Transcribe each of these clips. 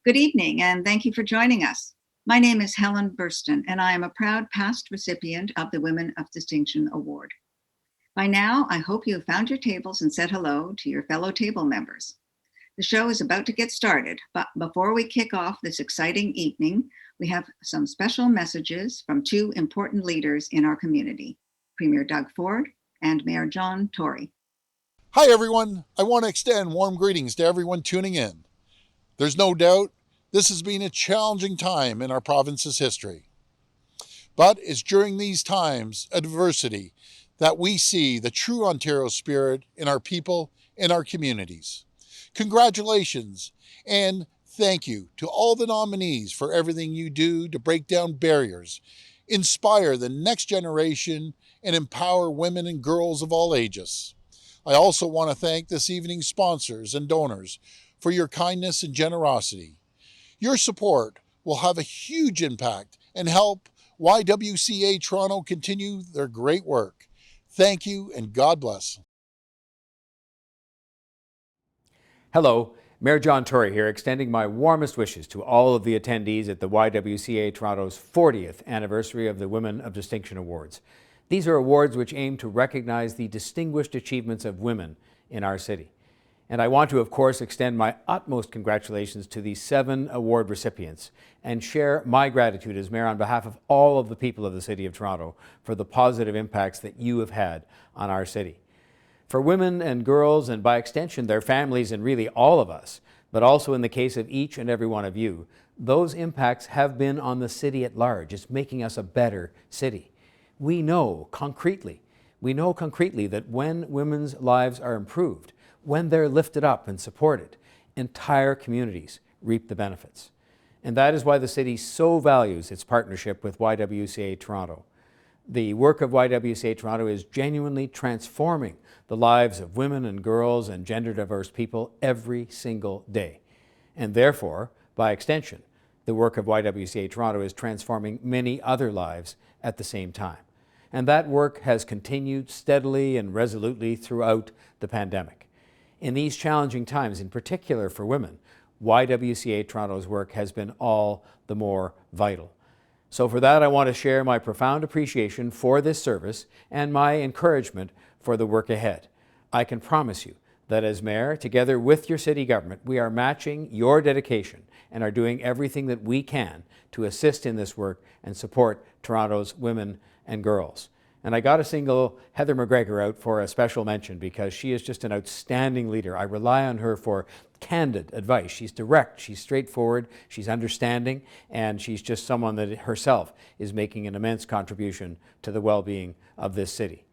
Good evening, and thank you for joining us. My name is Helen Burston, and I am a proud past recipient of the Women of Distinction Award. By now, I hope you have found your tables and said hello to your fellow table members. The show is about to get started, but before we kick off this exciting evening, we have some special messages from two important leaders in our community, Premier Doug Ford and Mayor John Tory. Hi, everyone. I want to extend warm greetings to everyone tuning in. There's no doubt this has been a challenging time in our province's history. But it's during these times of adversity that we see the true Ontario spirit in our people and our communities. Congratulations and thank you to all the nominees for everything you do to break down barriers, inspire the next generation, and empower women and girls of all ages. I also want to thank this evening's sponsors and donors for your kindness and generosity. Your support will have a huge impact and help YWCA Toronto continue their great work. Thank you and God bless. Hello, Mayor John Tory here, extending my warmest wishes to all of the attendees at the YWCA Toronto's 40th anniversary of the Women of Distinction Awards. These are awards which aim to recognize the distinguished achievements of women in our city. And I want to, of course, extend my utmost congratulations to the 7 award recipients and share my gratitude as mayor on behalf of all of the people of the City of Toronto for the positive impacts that you have had on our city. For women and girls, and by extension their families and really all of us, but also in the case of each and every one of you, those impacts have been on the city at large. It's making us a better city. We know concretely that when women's lives are improved, when they're lifted up and supported, entire communities reap the benefits. And that is why the city so values its partnership with YWCA Toronto. The work of YWCA Toronto is genuinely transforming the lives of women and girls and gender diverse people every single day. And therefore, by extension, the work of YWCA Toronto is transforming many other lives at the same time. And that work has continued steadily and resolutely throughout the pandemic. In these challenging times, in particular for women, YWCA Toronto's work has been all the more vital. So for that, I want to share my profound appreciation for this service and my encouragement for the work ahead. I can promise you that as mayor, together with your city government, we are matching your dedication and are doing everything that we can to assist in this work and support Toronto's women and girls. And I got to single Heather McGregor out for a special mention because she is just an outstanding leader. I rely on her for candid advice. She's direct, she's straightforward, she's understanding, and she's just someone that herself is making an immense contribution to the well-being of this city.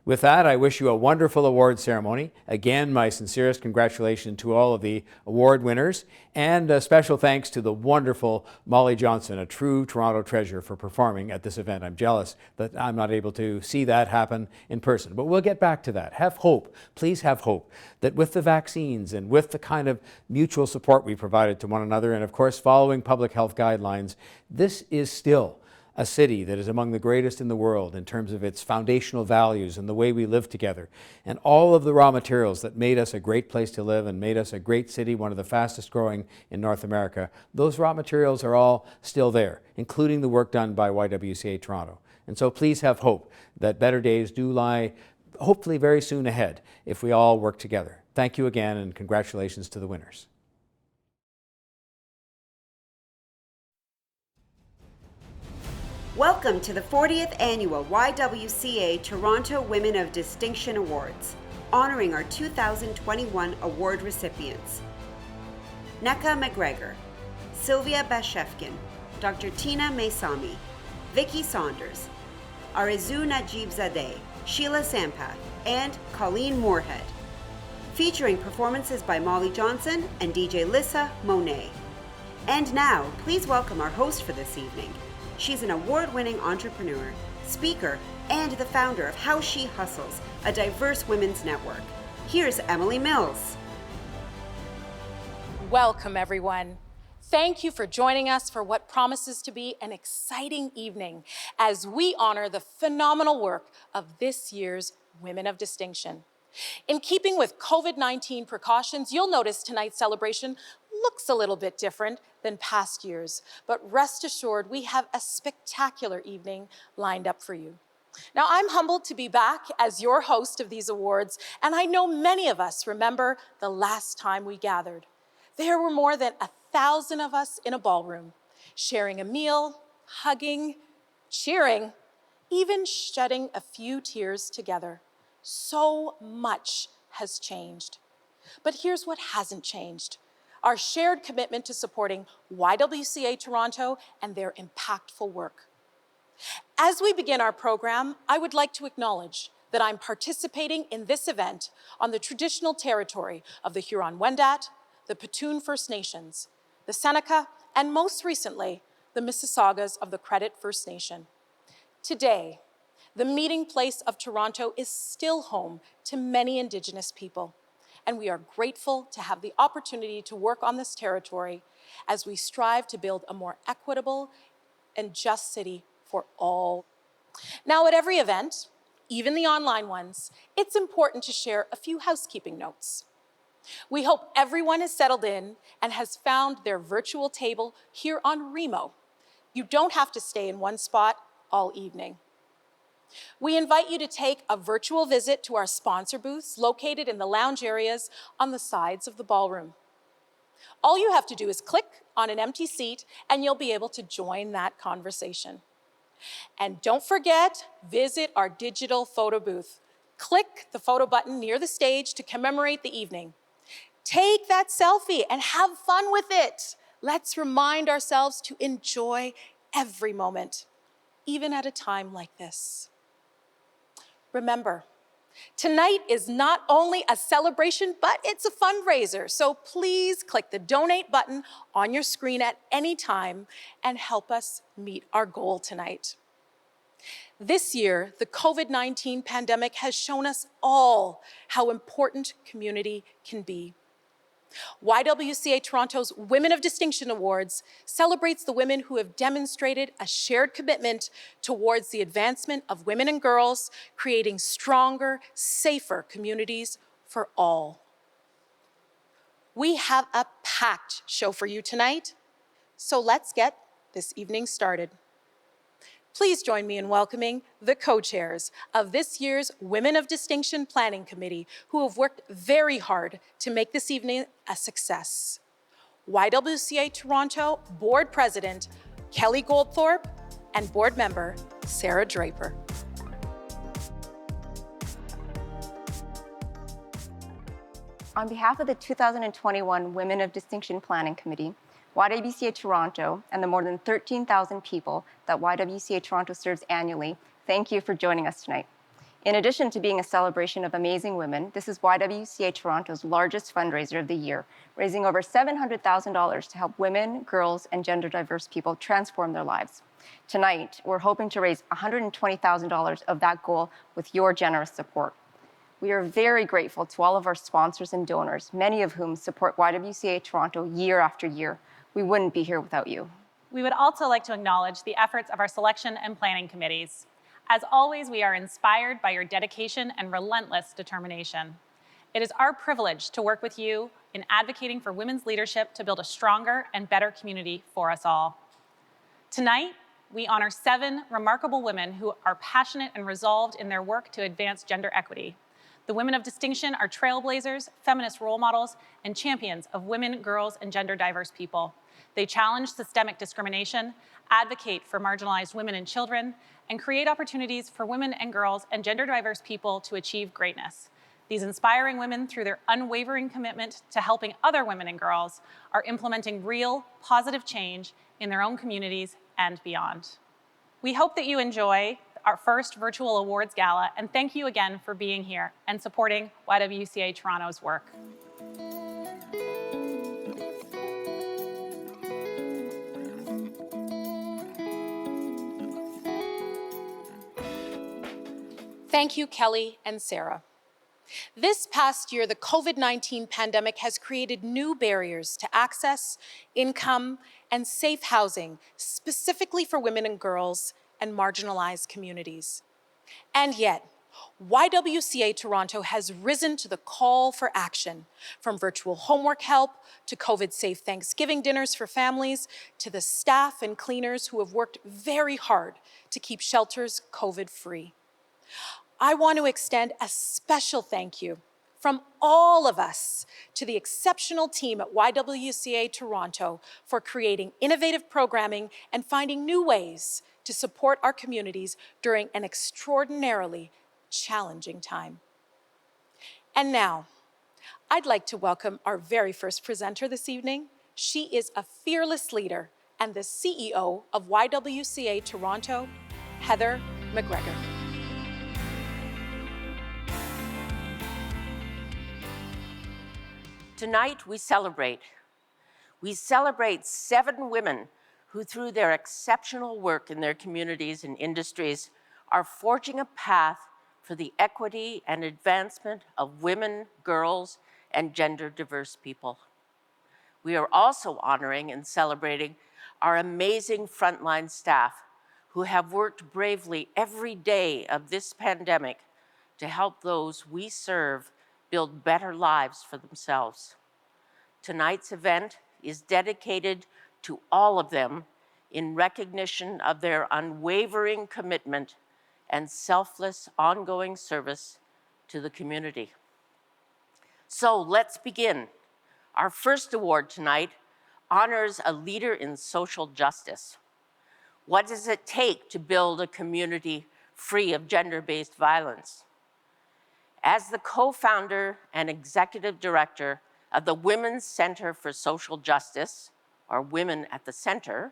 With that, I wish you a wonderful award ceremony. Again, my sincerest congratulations to all of the award winners, and a special thanks to the wonderful Molly Johnson, a true Toronto treasure, for performing at this event. I'm jealous that I'm not able to see that happen in person, but we'll get back to that. Have hope, please have hope, that with the vaccines and with the kind of mutual support we provided to one another, and of course following public health guidelines, this is still a city that is among the greatest in the world in terms of its foundational values and the way we live together. And all of the raw materials that made us a great place to live and made us a great city, one of the fastest growing in North America, those raw materials are all still there, including the work done by YWCA Toronto. And so please have hope that better days do lie hopefully very soon ahead if we all work together. Thank you again, and congratulations to the winners. Welcome to the 40th Annual YWCA Toronto Women of Distinction Awards, honoring our 2021 award recipients. Neka McGregor, Sylvia Bashefkin, Dr. Tina Maysami, Vicky Saunders, Arizu Najib-Zadeh, Sheila Sampath, and Colleen Moorhead. Featuring performances by Molly Johnson and DJ Lissa Monet. And now, please welcome our host for this evening. She's an award-winning entrepreneur, speaker, and the founder of How She Hustles, a diverse women's network. Here's Emily Mills. Welcome, everyone. Thank you for joining us for what promises to be an exciting evening as we honor the phenomenal work of this year's Women of Distinction. In keeping with COVID-19 precautions, you'll notice tonight's celebration looks a little bit different than past years, but rest assured we have a spectacular evening lined up for you. Now, I'm humbled to be back as your host of these awards, and I know many of us remember the last time we gathered. There were more than 1,000 of us in a ballroom, sharing a meal, hugging, cheering, even shedding a few tears together. So much has changed. But here's what hasn't changed: our shared commitment to supporting YWCA Toronto and their impactful work. As we begin our program, I would like to acknowledge that I'm participating in this event on the traditional territory of the Huron-Wendat, the Petun First Nations, the Seneca, and most recently, the Mississaugas of the Credit First Nation. Today, the meeting place of Toronto is still home to many Indigenous people, and we are grateful to have the opportunity to work on this territory as we strive to build a more equitable and just city for all. Now, at every event, even the online ones, it's important to share a few housekeeping notes. We hope everyone has settled in and has found their virtual table here on Remo. You don't have to stay in one spot all evening. We invite you to take a virtual visit to our sponsor booths located in the lounge areas on the sides of the ballroom. All you have to do is click on an empty seat and you'll be able to join that conversation. And don't forget, visit our digital photo booth. Click the photo button near the stage to commemorate the evening. Take that selfie and have fun with it. Let's remind ourselves to enjoy every moment, even at a time like this. Remember, tonight is not only a celebration, but it's a fundraiser. So please click the donate button on your screen at any time and help us meet our goal tonight. This year, the COVID-19 pandemic has shown us all how important community can be. YWCA Toronto's Women of Distinction Awards celebrates the women who have demonstrated a shared commitment towards the advancement of women and girls, creating stronger, safer communities for all. We have a packed show for you tonight, so let's get this evening started. Please join me in welcoming the co-chairs of this year's Women of Distinction Planning Committee, who have worked very hard to make this evening a success. YWCA Toronto Board President Kelly Goldthorpe and Board Member Sarah Draper. On behalf of the 2021 Women of Distinction Planning Committee, YWCA Toronto, and the more than 13,000 people that YWCA Toronto serves annually, thank you for joining us tonight. In addition to being a celebration of amazing women, this is YWCA Toronto's largest fundraiser of the year, raising over $700,000 to help women, girls, and gender diverse people transform their lives. Tonight, we're hoping to raise $120,000 of that goal with your generous support. We are very grateful to all of our sponsors and donors, many of whom support YWCA Toronto year after year. We wouldn't be here without you. We would also like to acknowledge the efforts of our selection and planning committees. As always, we are inspired by your dedication and relentless determination. It is our privilege to work with you in advocating for women's leadership to build a stronger and better community for us all. Tonight, we honor 7 remarkable women who are passionate and resolved in their work to advance gender equity. The Women of Distinction are trailblazers, feminist role models, and champions of women, girls, and gender diverse people. They challenge systemic discrimination, advocate for marginalized women and children, and create opportunities for women and girls and gender diverse people to achieve greatness. These inspiring women, through their unwavering commitment to helping other women and girls, are implementing real, positive change in their own communities and beyond. We hope that you enjoy our first virtual awards gala, and thank you again for being here and supporting YWCA Toronto's work. Thank you, Kelly and Sarah. This past year, the COVID-19 pandemic has created new barriers to access, income, and safe housing, specifically for women and girls and marginalized communities. And yet, YWCA Toronto has risen to the call for action, from virtual homework help to COVID-safe Thanksgiving dinners for families to the staff and cleaners who have worked very hard to keep shelters COVID-free. I want to extend a special thank you from all of us to the exceptional team at YWCA Toronto for creating innovative programming and finding new ways to support our communities during an extraordinarily challenging time. And now, I'd like to welcome our very first presenter this evening. She is a fearless leader and the CEO of YWCA Toronto, Heather McGregor. Tonight, we celebrate. We celebrate 7 women who, through their exceptional work in their communities and industries, are forging a path for the equity and advancement of women, girls, and gender-diverse people. We are also honoring and celebrating our amazing frontline staff who have worked bravely every day of this pandemic to help those we serve build better lives for themselves. Tonight's event is dedicated to all of them in recognition of their unwavering commitment and selfless ongoing service to the community. So let's begin. Our first award tonight honors a leader in social justice. What does it take to build a community free of gender-based violence? As the co-founder and executive director of the Women's Center for Social Justice, or Women at the Center,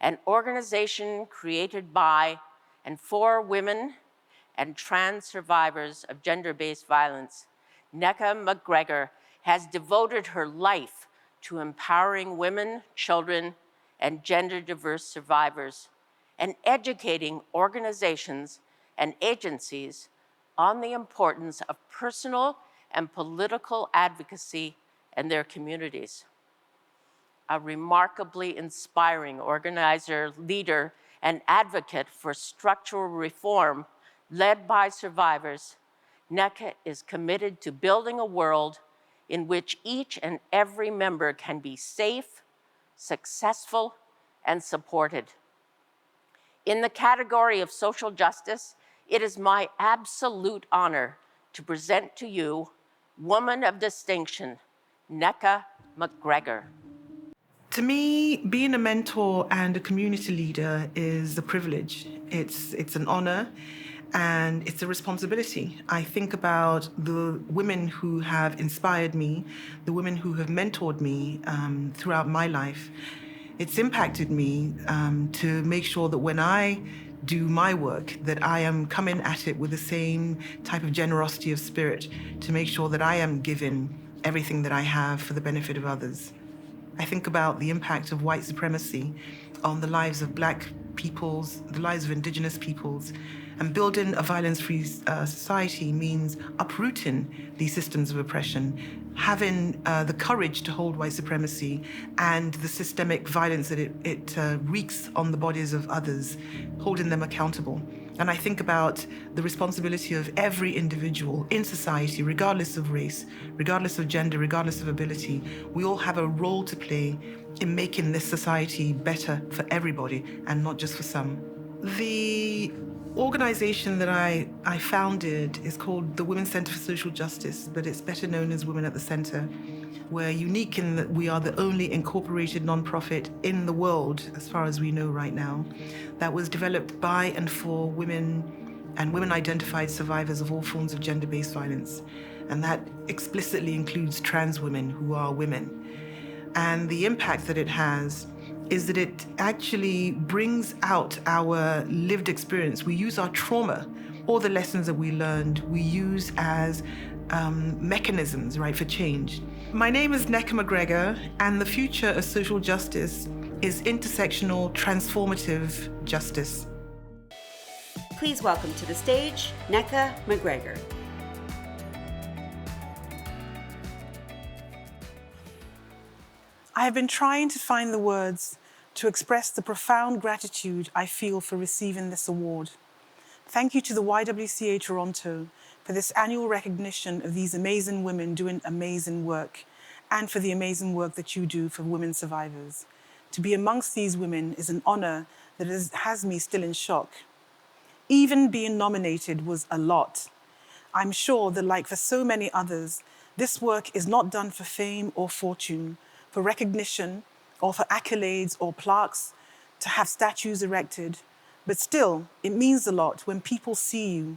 an organization created by and for women and trans survivors of gender-based violence, Nneka McGregor has devoted her life to empowering women, children, and gender-diverse survivors, and educating organizations and agencies on the importance of personal and political advocacy in their communities. A remarkably inspiring organizer, leader, and advocate for structural reform led by survivors, Nneka is committed to building a world in which each and every member can be safe, successful, and supported. In the category of social justice, it is my absolute honor to present to you Woman of Distinction, Nneka McGregor. To me, being a mentor and a community leader is a privilege. It's an honor and it's a responsibility. I think about the women who have inspired me, the women who have mentored me throughout my life. It's impacted me to make sure that when I do my work, that I am coming at it with the same type of generosity of spirit to make sure that I am giving everything that I have for the benefit of others. I think about the impact of white supremacy on the lives of Black peoples, the lives of Indigenous peoples, and building a violence-free society means uprooting these systems of oppression, having the courage to hold white supremacy and the systemic violence that it wreaks on the bodies of others, holding them accountable. And I think about the responsibility of every individual in society, regardless of race, regardless of gender, regardless of ability. We all have a role to play in making this society better for everybody and not just for some. The organization that I founded is called the Women's Center for Social Justice, but it's better known as Women at the Center. We're unique in that we are the only incorporated nonprofit in the world, as far as we know right now, that was developed by and for women and women-identified survivors of all forms of gender-based violence. And that explicitly includes trans women who are women. And the impact that it has is that it actually brings out our lived experience. We use our trauma, all the lessons that we learned, we use as mechanisms, right, for change. My name is Nneka McGregor, and the future of social justice is intersectional, transformative justice. Please welcome to the stage, Nneka McGregor. I have been trying to find the words to express the profound gratitude I feel for receiving this award. Thank you to the YWCA Toronto, for this annual recognition of these amazing women doing amazing work, and for the amazing work that you do for women survivors. To be amongst these women is an honor that has me still in shock. Even being nominated was a lot. I'm sure that, like for so many others, this work is not done for fame or fortune, for recognition, or for accolades or plaques, to have statues erected. But still, it means a lot when people see you.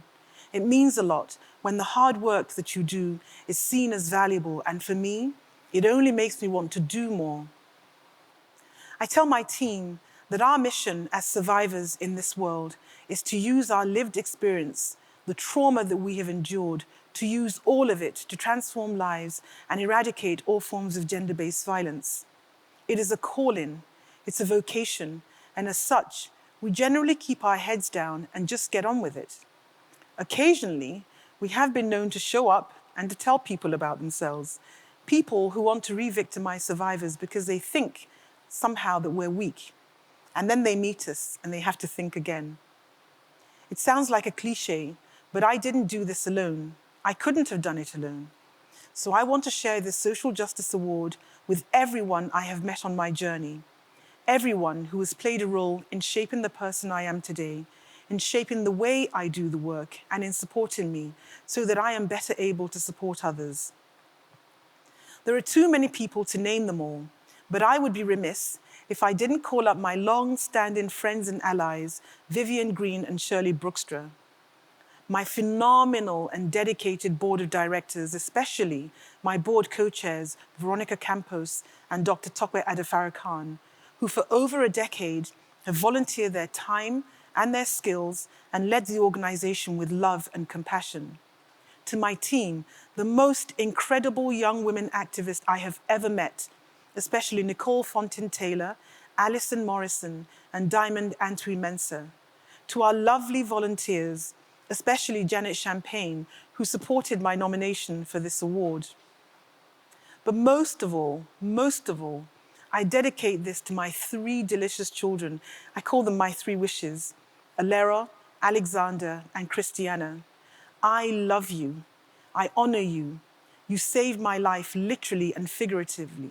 It means a lot when the hard work that you do is seen as valuable, and for me, it only makes me want to do more. I tell my team that our mission as survivors in this world is to use our lived experience, the trauma that we have endured, to use all of it to transform lives and eradicate all forms of gender-based violence. It is a calling, it's a vocation, and as such, we generally keep our heads down and just get on with it. Occasionally, we have been known to show up and to tell people about themselves, people who want to re-victimize survivors because they think somehow that we're weak. And then they meet us and they have to think again. It sounds like a cliche, but I didn't do this alone. I couldn't have done it alone. So I want to share this Social Justice Award with everyone I have met on my journey, everyone who has played a role in shaping the person I am today, in shaping the way I do the work, and in supporting me so that I am better able to support others. There are too many people to name them all, but I would be remiss if I didn't call up my long-standing friends and allies, Vivian Green and Shirley Brookstra. My phenomenal and dedicated board of directors, especially my board co-chairs, Veronica Campos and Dr. Tokwe Adefara Khan, who for over a decade have volunteered their time and their skills and led the organization with love and compassion. To my team, the most incredible young women activists I have ever met, especially Nicole Fontaine-Taylor, Alison Morrison, and Diamond Antwi-Mensah. To our lovely volunteers, especially Janet Champagne, who supported my nomination for this award. But most of all, I dedicate this to my 3 delicious children. I call them my 3 wishes, Alera, Alexander, and Christiana. I love you. I honor you. You saved my life literally and figuratively.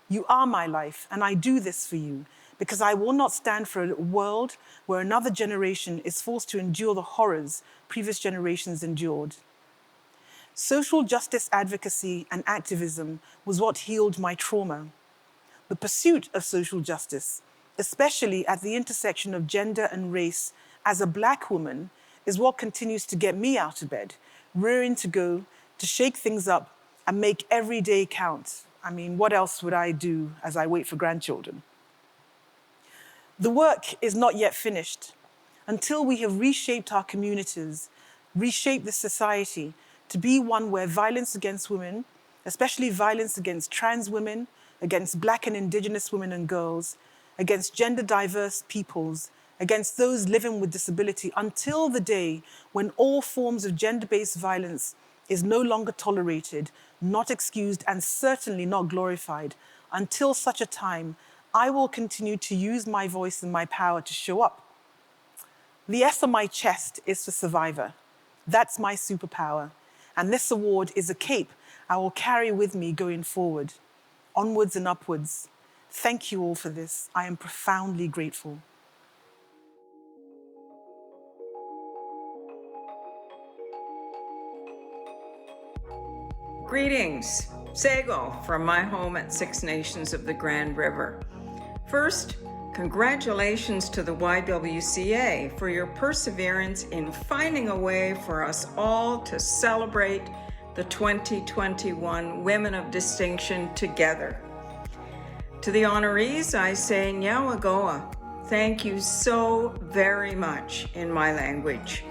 You are my life, and I do this for you because I will not stand for a world where another generation is forced to endure the horrors previous generations endured. Social justice advocacy and activism was what healed my trauma. The pursuit of social justice, especially at the intersection of gender and race, as a Black woman, is what continues to get me out of bed, rearing to go, to shake things up and make every day count. I mean, what else would I do as I wait for grandchildren? The work is not yet finished. Until we have reshaped our communities, reshaped the society to be one where violence against women, especially violence against trans women, against Black and Indigenous women and girls, against gender diverse peoples, against those living with disability, until the day when all forms of gender-based violence is no longer tolerated, not excused, and certainly not glorified. Until such a time, I will continue to use my voice and my power to show up. The S on my chest is for survivor. That's my superpower. And this award is a cape I will carry with me going forward, onwards and upwards. Thank you all for this. I am profoundly grateful. Greetings, Sego from my home at Six Nations of the Grand River. First, congratulations to the YWCA for your perseverance in finding a way for us all to celebrate the 2021 Women of Distinction together. To the honorees, I say Nyawagoa. Thank you so very much in my language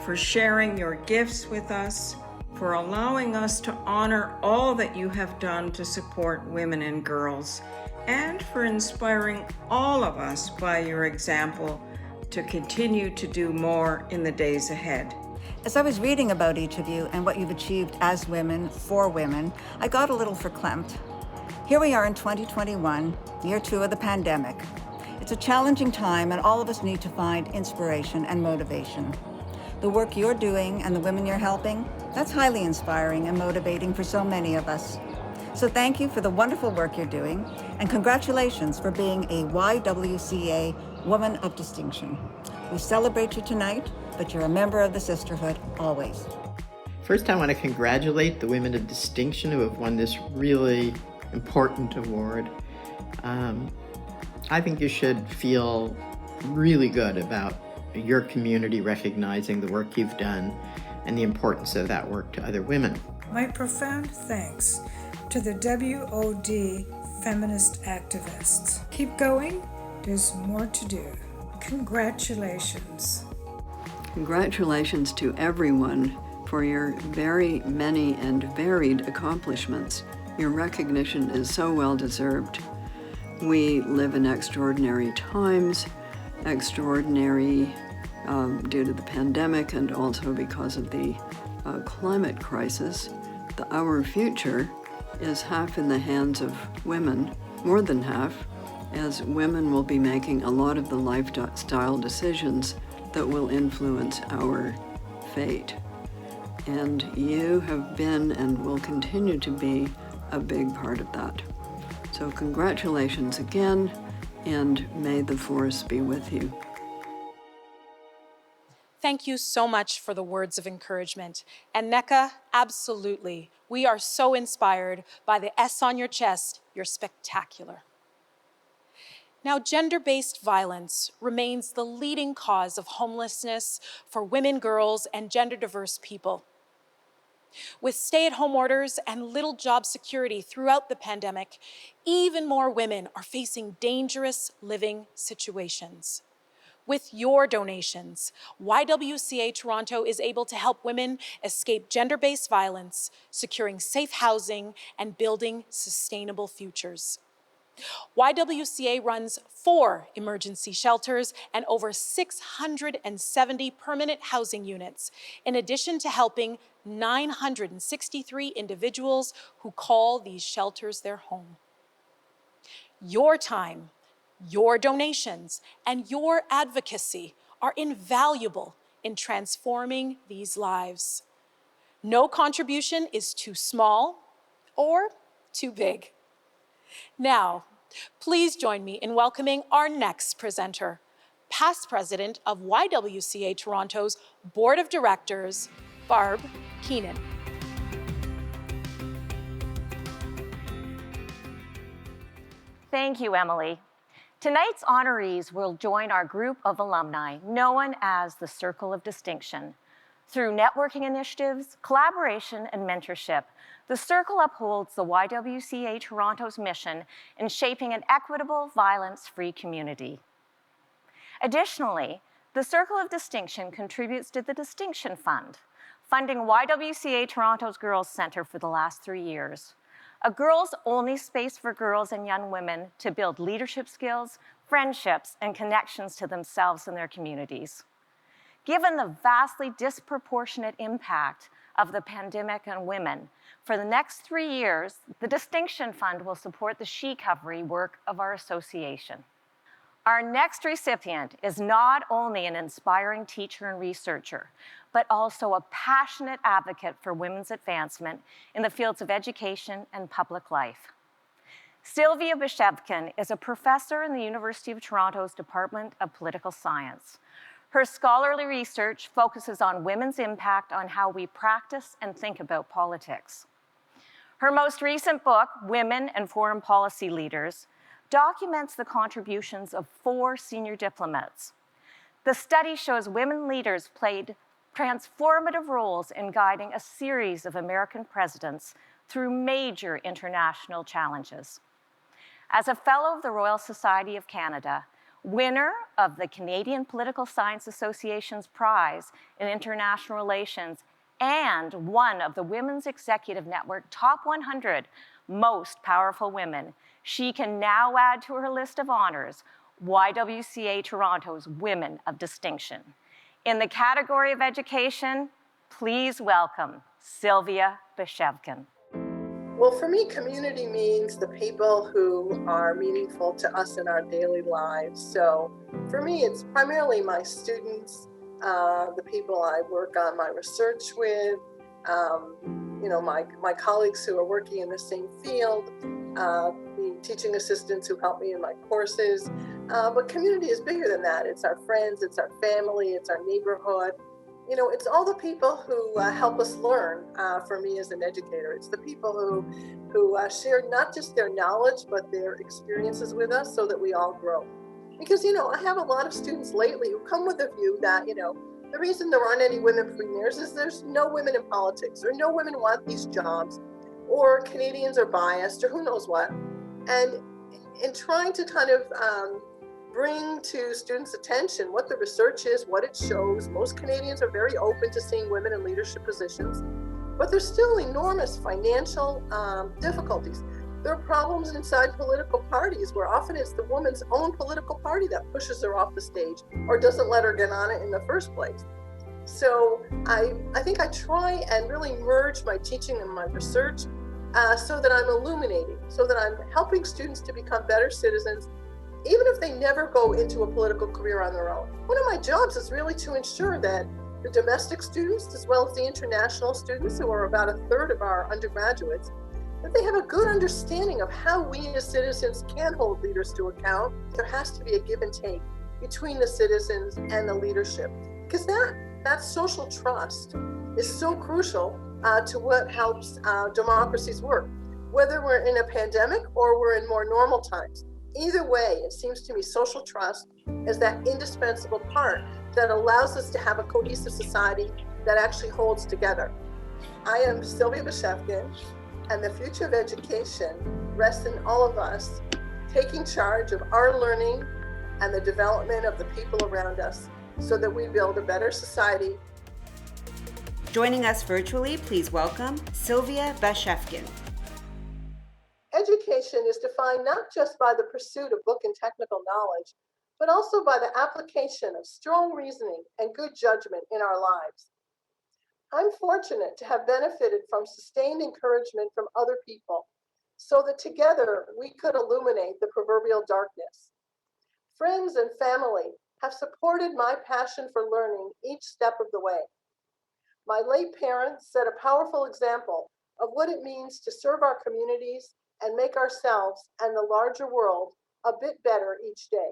for sharing your gifts with us, for allowing us to honor all that you have done to support women and girls, and for inspiring all of us by your example to continue to do more in the days ahead. As I was reading about each of you and what you've achieved as women, for women, I got a little verklempt. Here we are in 2021, year 2 of the pandemic. It's a challenging time and all of us need to find inspiration and motivation. The work you're doing and the women you're helping, that's highly inspiring and motivating for so many of us. So thank you for the wonderful work you're doing, and congratulations for being a YWCA Woman of Distinction. We celebrate you tonight, but you're a member of the sisterhood always. First, I want to congratulate the Women of Distinction who have won this really important award. I think you should feel really good about your community recognizing the work you've done and the importance of that work to other women. My profound thanks to the WOD feminist activists. Keep going, there's more to do. Congratulations. Congratulations to everyone for your very many and varied accomplishments. Your recognition is so well deserved. We live in extraordinary times, extraordinary due to the pandemic and also because of the climate crisis. Our future is half in the hands of women, more than half, as women will be making a lot of the lifestyle decisions that will influence our fate. And you have been and will continue to be a big part of that. So congratulations again, and may the force be with you. Thank you so much for the words of encouragement. And NECA, absolutely. We are so inspired by the S on your chest. You're spectacular. Now, gender-based violence remains the leading cause of homelessness for women, girls, and gender-diverse people. With stay-at-home orders and little job security throughout the pandemic, even more women are facing dangerous living situations. With your donations, YWCA Toronto is able to help women escape gender-based violence, securing safe housing, and building sustainable futures. YWCA runs 4 emergency shelters and over 670 permanent housing units, in addition to helping 963 individuals who call these shelters their home. Your time, your donations, and your advocacy are invaluable in transforming these lives. No contribution is too small or too big. Now, please join me in welcoming our next presenter, past president of YWCA Toronto's Board of Directors, Barb Keenan. Thank you, Emily. Tonight's honorees will join our group of alumni known as the Circle of Distinction. Through networking initiatives, collaboration, and mentorship, the Circle upholds the YWCA Toronto's mission in shaping an equitable, violence-free community. Additionally, the Circle of Distinction contributes to the Distinction Fund, funding YWCA Toronto's Girls Centre for the last 3 years, a girls-only space for girls and young women to build leadership skills, friendships, and connections to themselves and their communities. Given the vastly disproportionate impact of the pandemic on women, for the next 3 years, the Distinction Fund will support the she-covery work of our association. Our next recipient is not only an inspiring teacher and researcher, but also a passionate advocate for women's advancement in the fields of education and public life. Sylvia Beshevkin is a professor in the University of Toronto's Department of Political Science. Her scholarly research focuses on women's impact on how we practice and think about politics. Her most recent book, Women and Foreign Policy Leaders, documents the contributions of 4 senior diplomats. The study shows women leaders played transformative roles in guiding a series of American presidents through major international challenges. As a fellow of the Royal Society of Canada, winner of the Canadian Political Science Association's prize in international relations, and one of the Women's Executive Network Top 100 Most Powerful Women, she can now add to her list of honors YWCA Toronto's Women of Distinction. In the category of education, please welcome Sylvia Beshevkin. Well, for me, community means the people who are meaningful to us in our daily lives. So for me, it's primarily my students, the people I work on my research with, my colleagues who are working in the same field, the teaching assistants who help me in my courses. But community is bigger than that. It's our friends, it's our family, it's our neighborhood. It's all the people who help us learn. For me as an educator, it's the people who share not just their knowledge, but their experiences with us so that we all grow. Because, I have a lot of students lately who come with a view that, the reason there aren't any women premiers is there's no women in politics, or no women want these jobs, or Canadians are biased, or who knows what. And in trying to kind of bring to students' attention what the research is, what it shows, most Canadians are very open to seeing women in leadership positions, but there's still enormous financial difficulties. There are problems inside political parties where often it's the woman's own political party that pushes her off the stage or doesn't let her get on it in the first place. So I think I try and really merge my teaching and my research so that I'm illuminating, so that I'm helping students to become better citizens, even if they never go into a political career on their own. One of my jobs is really to ensure that the domestic students, as well as the international students, who are about a third of our undergraduates, that they have a good understanding of how we as citizens can hold leaders to account. There has to be a give and take between the citizens and the leadership, because that social trust is so crucial to what helps democracies work, whether we're in a pandemic or we're in more normal times. Either way, it seems to me social trust is that indispensable part that allows us to have a cohesive society that actually holds together. I am Sylvia Bashevkin, and the future of education rests in all of us taking charge of our learning and the development of the people around us so that we build a better society. Joining us virtually, please welcome Sylvia Bashevkin. Education is defined not just by the pursuit of book and technical knowledge, but also by the application of strong reasoning and good judgment in our lives. I'm fortunate to have benefited from sustained encouragement from other people so that together we could illuminate the proverbial darkness. Friends and family have supported my passion for learning each step of the way. My late parents set a powerful example of what it means to serve our communities and make ourselves and the larger world a bit better each day.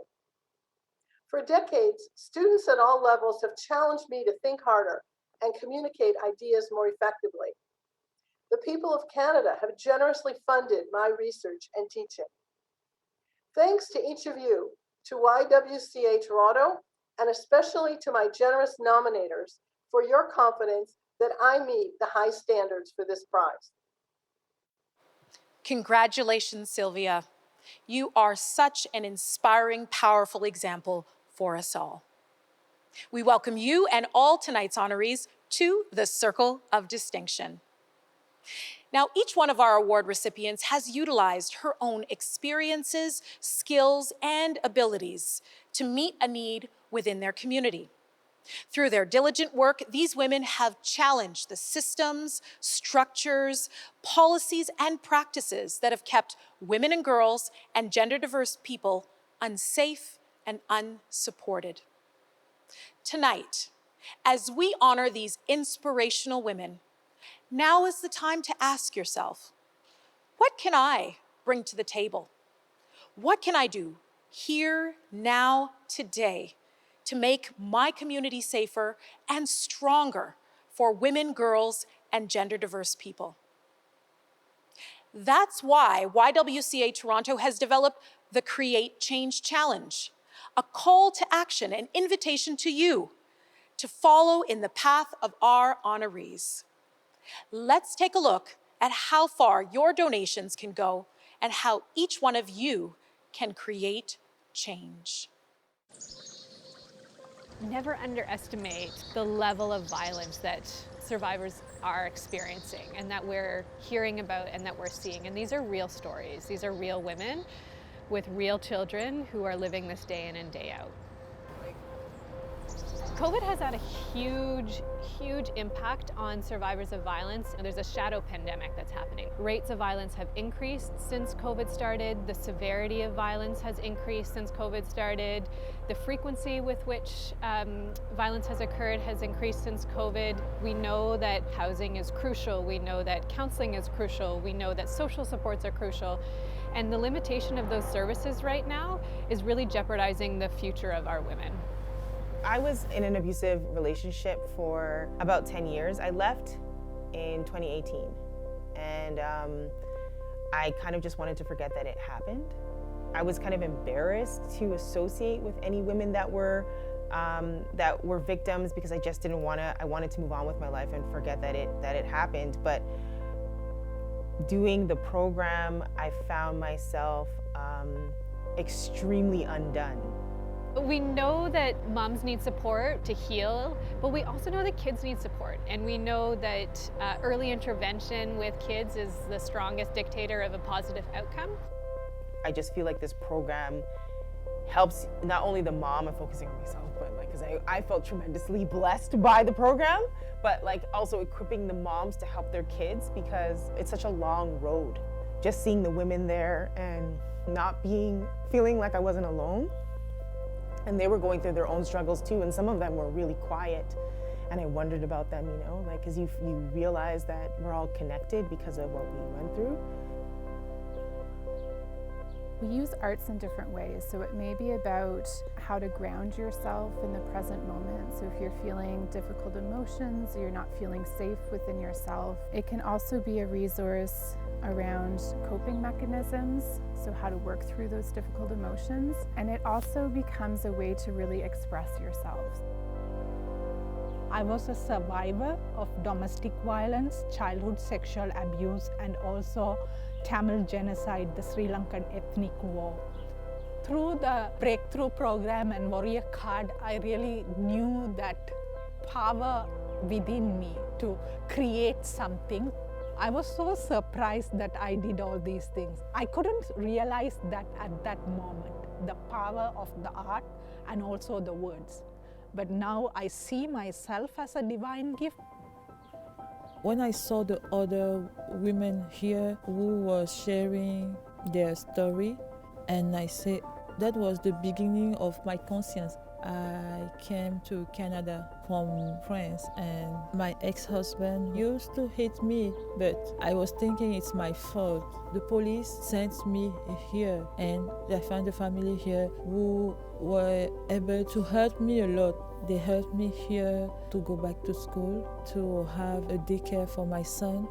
For decades, students at all levels have challenged me to think harder and communicate ideas more effectively. The people of Canada have generously funded my research and teaching. Thanks to each of you, to YWCA Toronto, and especially to my generous nominators for your confidence that I meet the high standards for this prize. Congratulations, Sylvia. You are such an inspiring, powerful example for us all. We welcome you and all tonight's honorees to the Circle of Distinction. Now, each one of our award recipients has utilized her own experiences, skills, and abilities to meet a need within their community. Through their diligent work, these women have challenged the systems, structures, policies, and practices that have kept women and girls and gender-diverse people unsafe and unsupported. Tonight, as we honor these inspirational women, now is the time to ask yourself, what can I bring to the table? What can I do here, now, today, to make my community safer and stronger for women, girls, and gender-diverse people? That's why YWCA Toronto has developed the Create Change Challenge, a call to action, an invitation to you to follow in the path of our honorees. Let's take a look at how far your donations can go and how each one of you can create change. Never underestimate the level of violence that survivors are experiencing and that we're hearing about and that we're seeing. And these are real stories. These are real women with real children who are living this day in and day out. COVID has had a huge impact on survivors of violence. There's a shadow pandemic that's happening. Rates of violence have increased since COVID started. The severity of violence has increased since COVID started. The frequency with which violence has occurred has increased since COVID. We know that housing is crucial. We know that counseling is crucial. We know that social supports are crucial. And the limitation of those services right now is really jeopardizing the future of our women. I was in an abusive relationship for about 10 years. I left in 2018, and I kind of just wanted to forget that it happened. I was kind of embarrassed to associate with any women that were victims because I just didn't want to. I wanted to move on with my life and forget that it happened. But doing the program, I found myself extremely undone. We know that moms need support to heal, but we also know that kids need support. And we know that early intervention with kids is the strongest dictator of a positive outcome. I just feel like this program helps not only the mom, I'm focusing on myself, but like, because I felt tremendously blessed by the program, but like also equipping the moms to help their kids because it's such a long road. Just seeing the women there and not feeling like I wasn't alone. And they were going through their own struggles too, and some of them were really quiet. And I wondered about them, you know, like, because you realize that we're all connected because of what we went through. We use arts in different ways, so it may be about how to ground yourself in the present moment. So if you're feeling difficult emotions, or you're not feeling safe within yourself, it can also be a resource around coping mechanisms, so how to work through those difficult emotions. And it also becomes a way to really express yourselves. I was a survivor of domestic violence, childhood sexual abuse, and also Tamil genocide, the Sri Lankan ethnic war. Through the breakthrough program and warrior card, I really knew that power within me to create something. I was so surprised that I did all these things. I couldn't realize that at that moment, the power of the art and also the words. But now I see myself as a divine gift. When I saw the other women here who were sharing their story, and I said, that was the beginning of my conscience. I came to Canada from France, and my ex-husband used to hate me, but I was thinking it's my fault. The police sent me here, and I found a family here who were able to help me a lot. They helped me here to go back to school, to have a daycare for my son.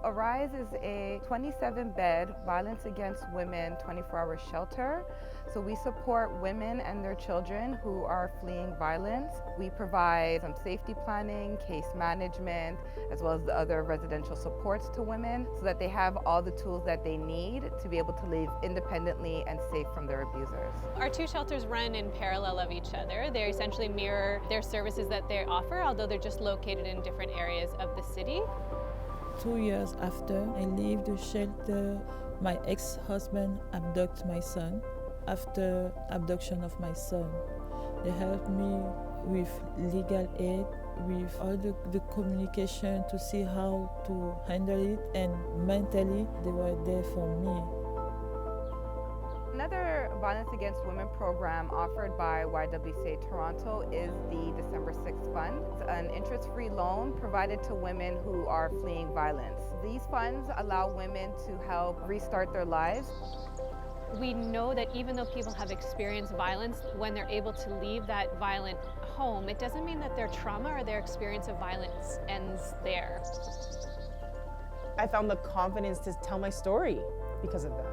Arise is a 27-bed violence against women 24-hour shelter. So we support women and their children who are fleeing violence. We provide some safety planning, case management, as well as the other residential supports to women so that they have all the tools that they need to be able to live independently and safe from their abusers. Our two shelters run in parallel of each other. They essentially mirror their services that they offer, although they're just located in different areas of the city. 2 years after I leave the shelter, my ex-husband abducted my son. After abduction of my son, they helped me with legal aid, with all the communication to see how to handle it, and mentally they were there for me. Another Violence Against Women program offered by YWCA Toronto is the December 6th Fund. It's an interest-free loan provided to women who are fleeing violence. These funds allow women to help restart their lives. We know that even though people have experienced violence, when they're able to leave that violent home, it doesn't mean that their trauma or their experience of violence ends there. I found the confidence to tell my story because of them.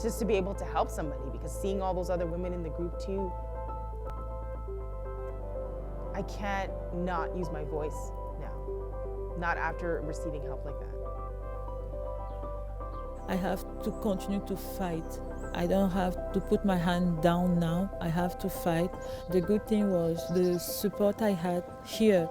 Just to be able to help somebody, because seeing all those other women in the group too, I can't not use my voice now, not after receiving help like that. I have to continue to fight. I don't have to put my hand down now. I have to fight. The good thing was the support I had here.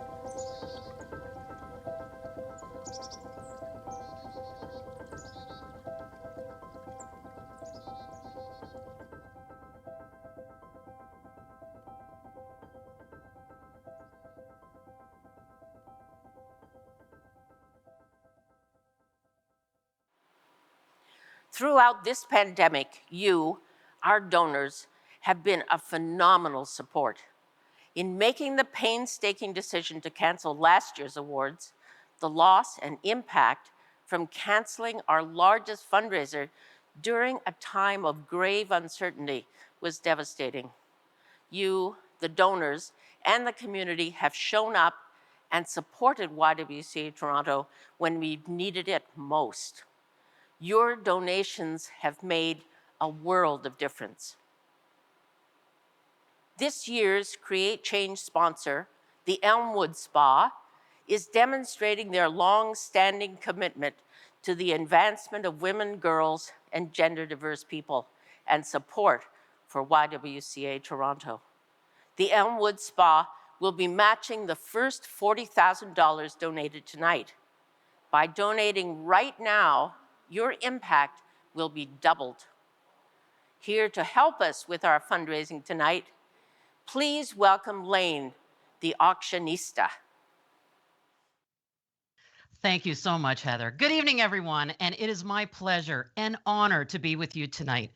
Throughout this pandemic, you, our donors, have been a phenomenal support. In making the painstaking decision to cancel last year's awards, the loss and impact from canceling our largest fundraiser during a time of grave uncertainty was devastating. You, the donors, and the community have shown up and supported YWCA Toronto when we needed it most. Your donations have made a world of difference. This year's Create Change sponsor, the Elmwood Spa, is demonstrating their long-standing commitment to the advancement of women, girls, and gender-diverse people and support for YWCA Toronto. The Elmwood Spa will be matching the first $40,000 donated tonight. By donating right now, your impact will be doubled. Here to help us with our fundraising tonight, please welcome Lane, the auctionista. Thank you so much, Heather. Good evening, everyone, and it is my pleasure and honor to be with you tonight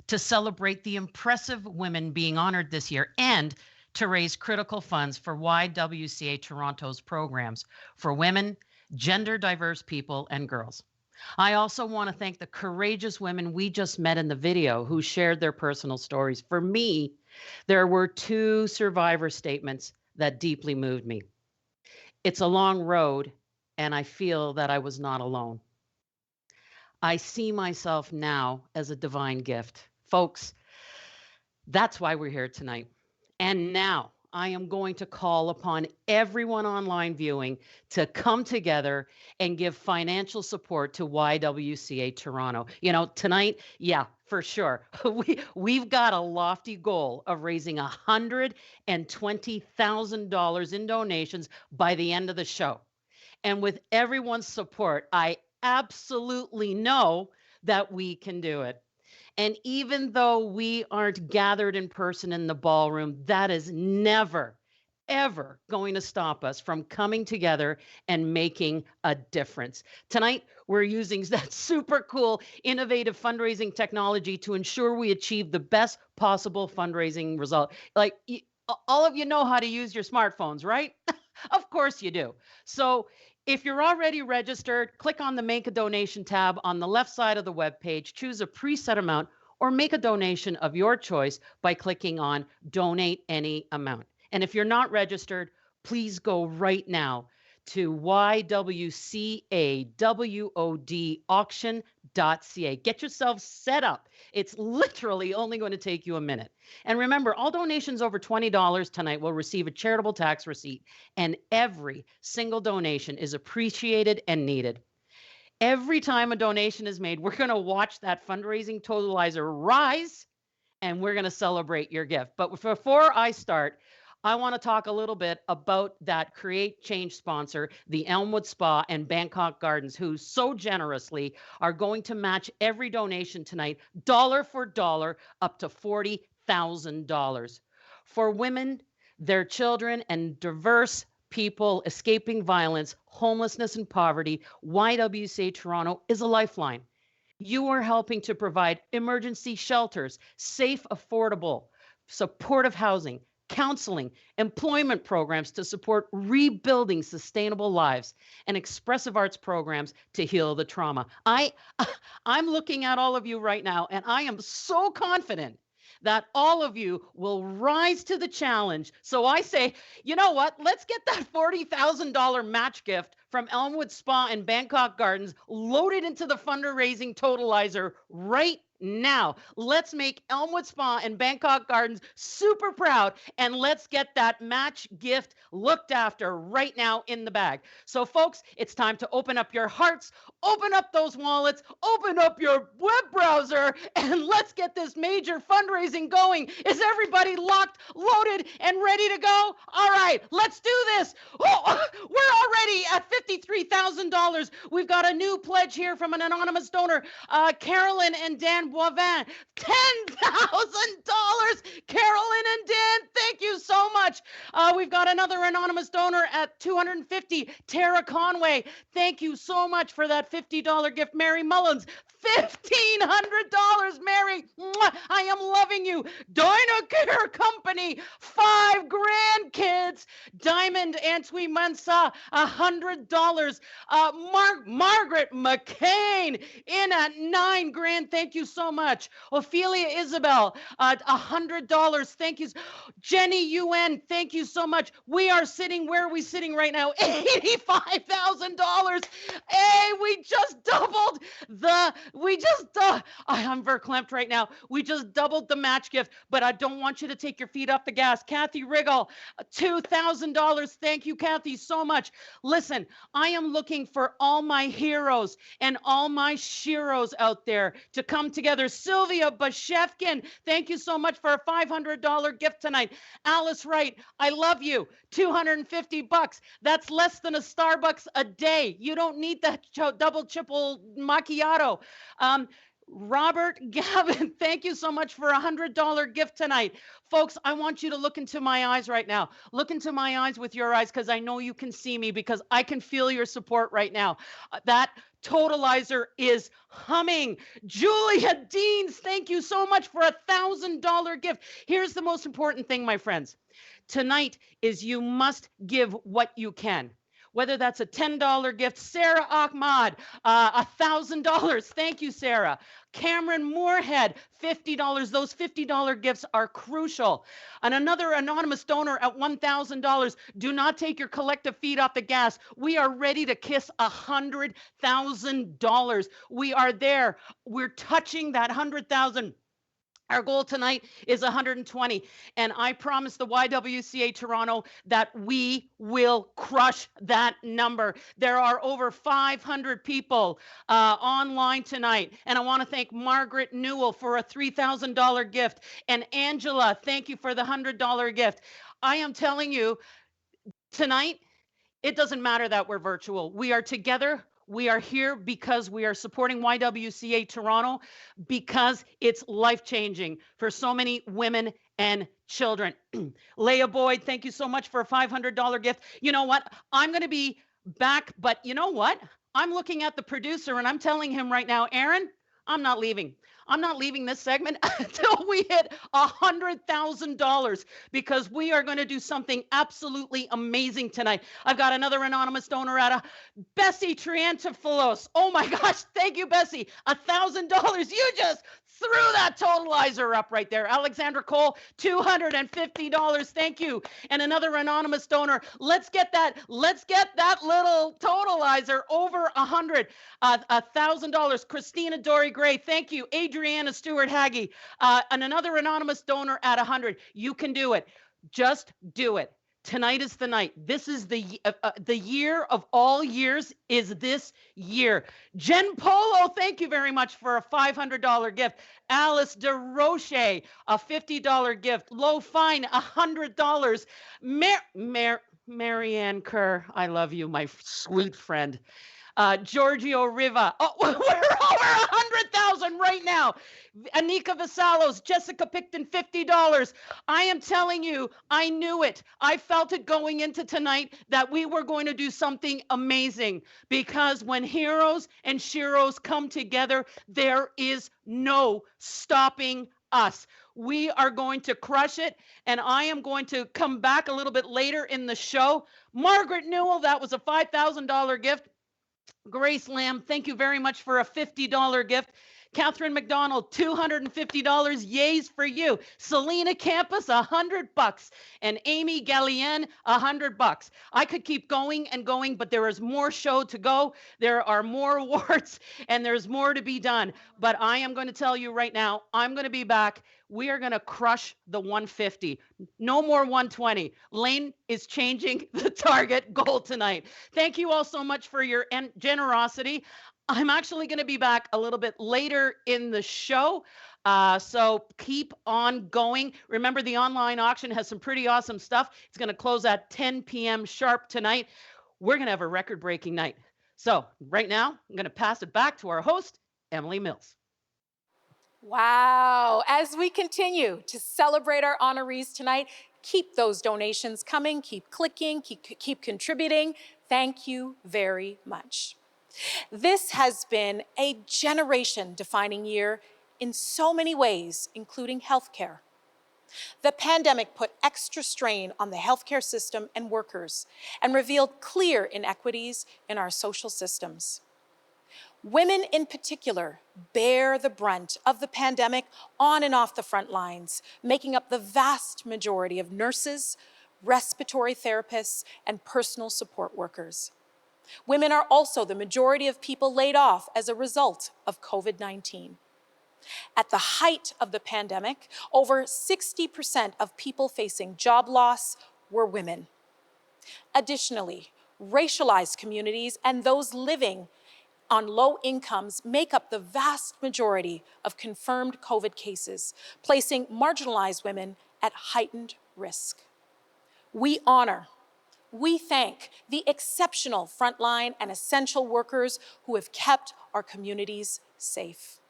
to celebrate the impressive women being honored this year and to raise critical funds for YWCA Toronto's programs for women, gender diverse people, and girls. I also want to thank the courageous women we just met in the video who shared their personal stories. For me, there were 2 survivor statements that deeply moved me. It's a long road, and I feel that I was not alone. I see myself now as a divine gift. Folks, that's why we're here tonight. And now I am going to call upon everyone online viewing to come together and give financial support to YWCA Toronto. You know, tonight, yeah, for sure. We've got a lofty goal of raising $120,000 in donations by the end of the show. And with everyone's support, I absolutely know that we can do it. And even though we aren't gathered in person in the ballroom, that is never, ever going to stop us from coming together and making a difference. Tonight, we're using that super cool, innovative fundraising technology to ensure we achieve the best possible fundraising result. Like, all of you know how to use your smartphones, right? Of course you do. So if you're already registered, click on the Make a Donation tab on the left side of the webpage, choose a preset amount, or make a donation of your choice by clicking on Donate Any Amount. And if you're not registered, please go right now to YWCAWOD Get yourself set up. It's literally only going to take you a minute. And remember, all donations over $20 tonight will receive a charitable tax receipt, and every single donation is appreciated and needed. Every time a donation is made, we're going to watch that fundraising totalizer rise, and we're going to celebrate your gift. But before I start, I want to talk a little bit about that Create Change sponsor, the Elmwood Spa and Bangkok Gardens, who so generously are going to match every donation tonight, dollar for dollar, up to $40,000. For women, their children, and diverse people escaping violence, homelessness, and poverty, YWCA Toronto is a lifeline. You are helping to provide emergency shelters, safe, affordable, supportive housing, counseling, employment programs to support rebuilding sustainable lives, and expressive arts programs to heal the trauma. I'm looking at all of you right now, and I am so confident that all of you will rise to the challenge. So I say, you know what? Let's get that $40,000 match gift from Elmwood Spa and Bangkok Gardens loaded into the fundraising totalizer right now. Let's make Elmwood Spa and Bangkok Gardens super proud, and let's get that match gift looked after right now in the bag. So folks, it's time to open up your hearts, open up those wallets, open up your web browser, and let's get this major fundraising going. Is everybody locked, loaded, and ready to go? All right, let's do this. Oh, we're already at $53,000. We've got a new pledge here from an anonymous donor, Carolyn and Dan Boivin. $10,000. Carolyn and Dan, thank you so much. We've got another anonymous donor at $250, Tara Conway. Thank you so much for that $50 gift. Mary Mullins, $1,500. Mary, mwah, I am loving you. Dynacare Company, 5 grandkids. Diamond Antwi Mensa, $100. Margaret McCain in at 9 grand. Thank you so much. Ophelia Isabel, $100. Thank you. Jenny UN, thank you so much. We are sitting, where are we sitting right now? $85,000. Hey, we just doubled I'm verklempt right now. We just doubled the match gift, but I don't want you to take your feet off the gas. Kathy Riggle, $2,000. Thank you, Kathy, so much. Listen, I am looking for all my heroes and all my sheroes out there to come together. Sylvia Bashevkin, thank you so much for a $500 gift tonight. Alice Wright, I love you. $250. That's less than a Starbucks a day. You don't need that double triple macchiato. Robert Gavin, thank you so much for a $100 gift tonight. Folks, I want you to look into my eyes right now. Look into my eyes with your eyes, because I know you can see me, because I can feel your support right now. That totalizer is humming. Julia Deans, thank you so much for a $1,000 gift. Here's the most important thing, my friends. Tonight is you must give what you can. Whether that's a $10 gift, Sarah Ahmad, $1,000. Thank you, Sarah. Cameron Moorhead, $50. Those $50 gifts are crucial. And another anonymous donor at $1,000. Do not take your collective feet off the gas. We are ready to kiss $100,000. We are there. We're touching that 100,000. Our goal tonight is 120, and I promise the YWCA Toronto that we will crush that number. There are over 500 people online tonight, and I want to thank Margaret Newell for a $3,000 gift, and Angela, thank you for the $100 gift. I am telling you, tonight, it doesn't matter that we're virtual. We are together. We are here because we are supporting YWCA Toronto, because it's life-changing for so many women and children. Leah Boyd, thank you so much for a $500 gift. You know what? I'm going to be back, but you know what? I'm looking at the producer and I'm telling him right now, Aaron, I'm not leaving. I'm not leaving this segment until we hit $100,000, because we are going to do something absolutely amazing tonight. I've got another anonymous donor at Bessie Triantopoulos. Oh my gosh, thank you, Bessie. $1,000. You just threw that totalizer up right there. Alexandra Cole, $250. Thank you. And another anonymous donor. Let's get that little totalizer over $100,000. Christina Dory Gray, thank you. Adriana Stewart Haggy, and another anonymous donor at 100. You can do it. Just do it. Tonight is the night. This is the year of all years is this year. Jen Polo, thank you very much for a $500 gift. Alice DeRoche, a $50 gift. Low Fine, $100. Marianne Kerr, I love you, my sweet friend. Giorgio Riva. Oh, we're over 100,000 right now. Anika Vasalos, Jessica Picton, $50. I am telling you, I knew it. I felt it going into tonight that we were going to do something amazing, because when heroes and sheroes come together, there is no stopping us. We are going to crush it, and I am going to come back a little bit later in the show. Margaret Newell, that was a $5,000 gift. Grace Lamb, thank you very much for a $50 gift. Catherine McDonald, $250. Yays for you. Selena Campus, $100. And Amy Gallienne, $100. I could keep going and going, but there is more show to go. There are more awards, and there's more to be done. But I am going to tell you right now, I'm going to be back. We are going to crush the 150. No more 120. Lane is changing the target goal tonight. Thank you all so much for your generosity. I'm actually going to be back a little bit later in the show. So keep on going. Remember, the online auction has some pretty awesome stuff. It's going to close at 10 p.m. sharp tonight. We're going to have a record-breaking night. So right now, I'm going to pass it back to our host, Emily Mills. Wow. As we continue to celebrate our honorees tonight, keep those donations coming, keep clicking, keep contributing. Thank you very much. This has been a generation-defining year in so many ways, including healthcare. The pandemic put extra strain on the healthcare system and workers and revealed clear inequities in our social systems. Women in particular bear the brunt of the pandemic on and off the front lines, making up the vast majority of nurses, respiratory therapists, and personal support workers. Women are also the majority of people laid off as a result of COVID-19. At the height of the pandemic, over 60% of people facing job loss were women. Additionally, racialized communities and those living on low incomes make up the vast majority of confirmed COVID cases, placing marginalized women at heightened risk. We honor, we thank the exceptional frontline and essential workers who have kept our communities safe.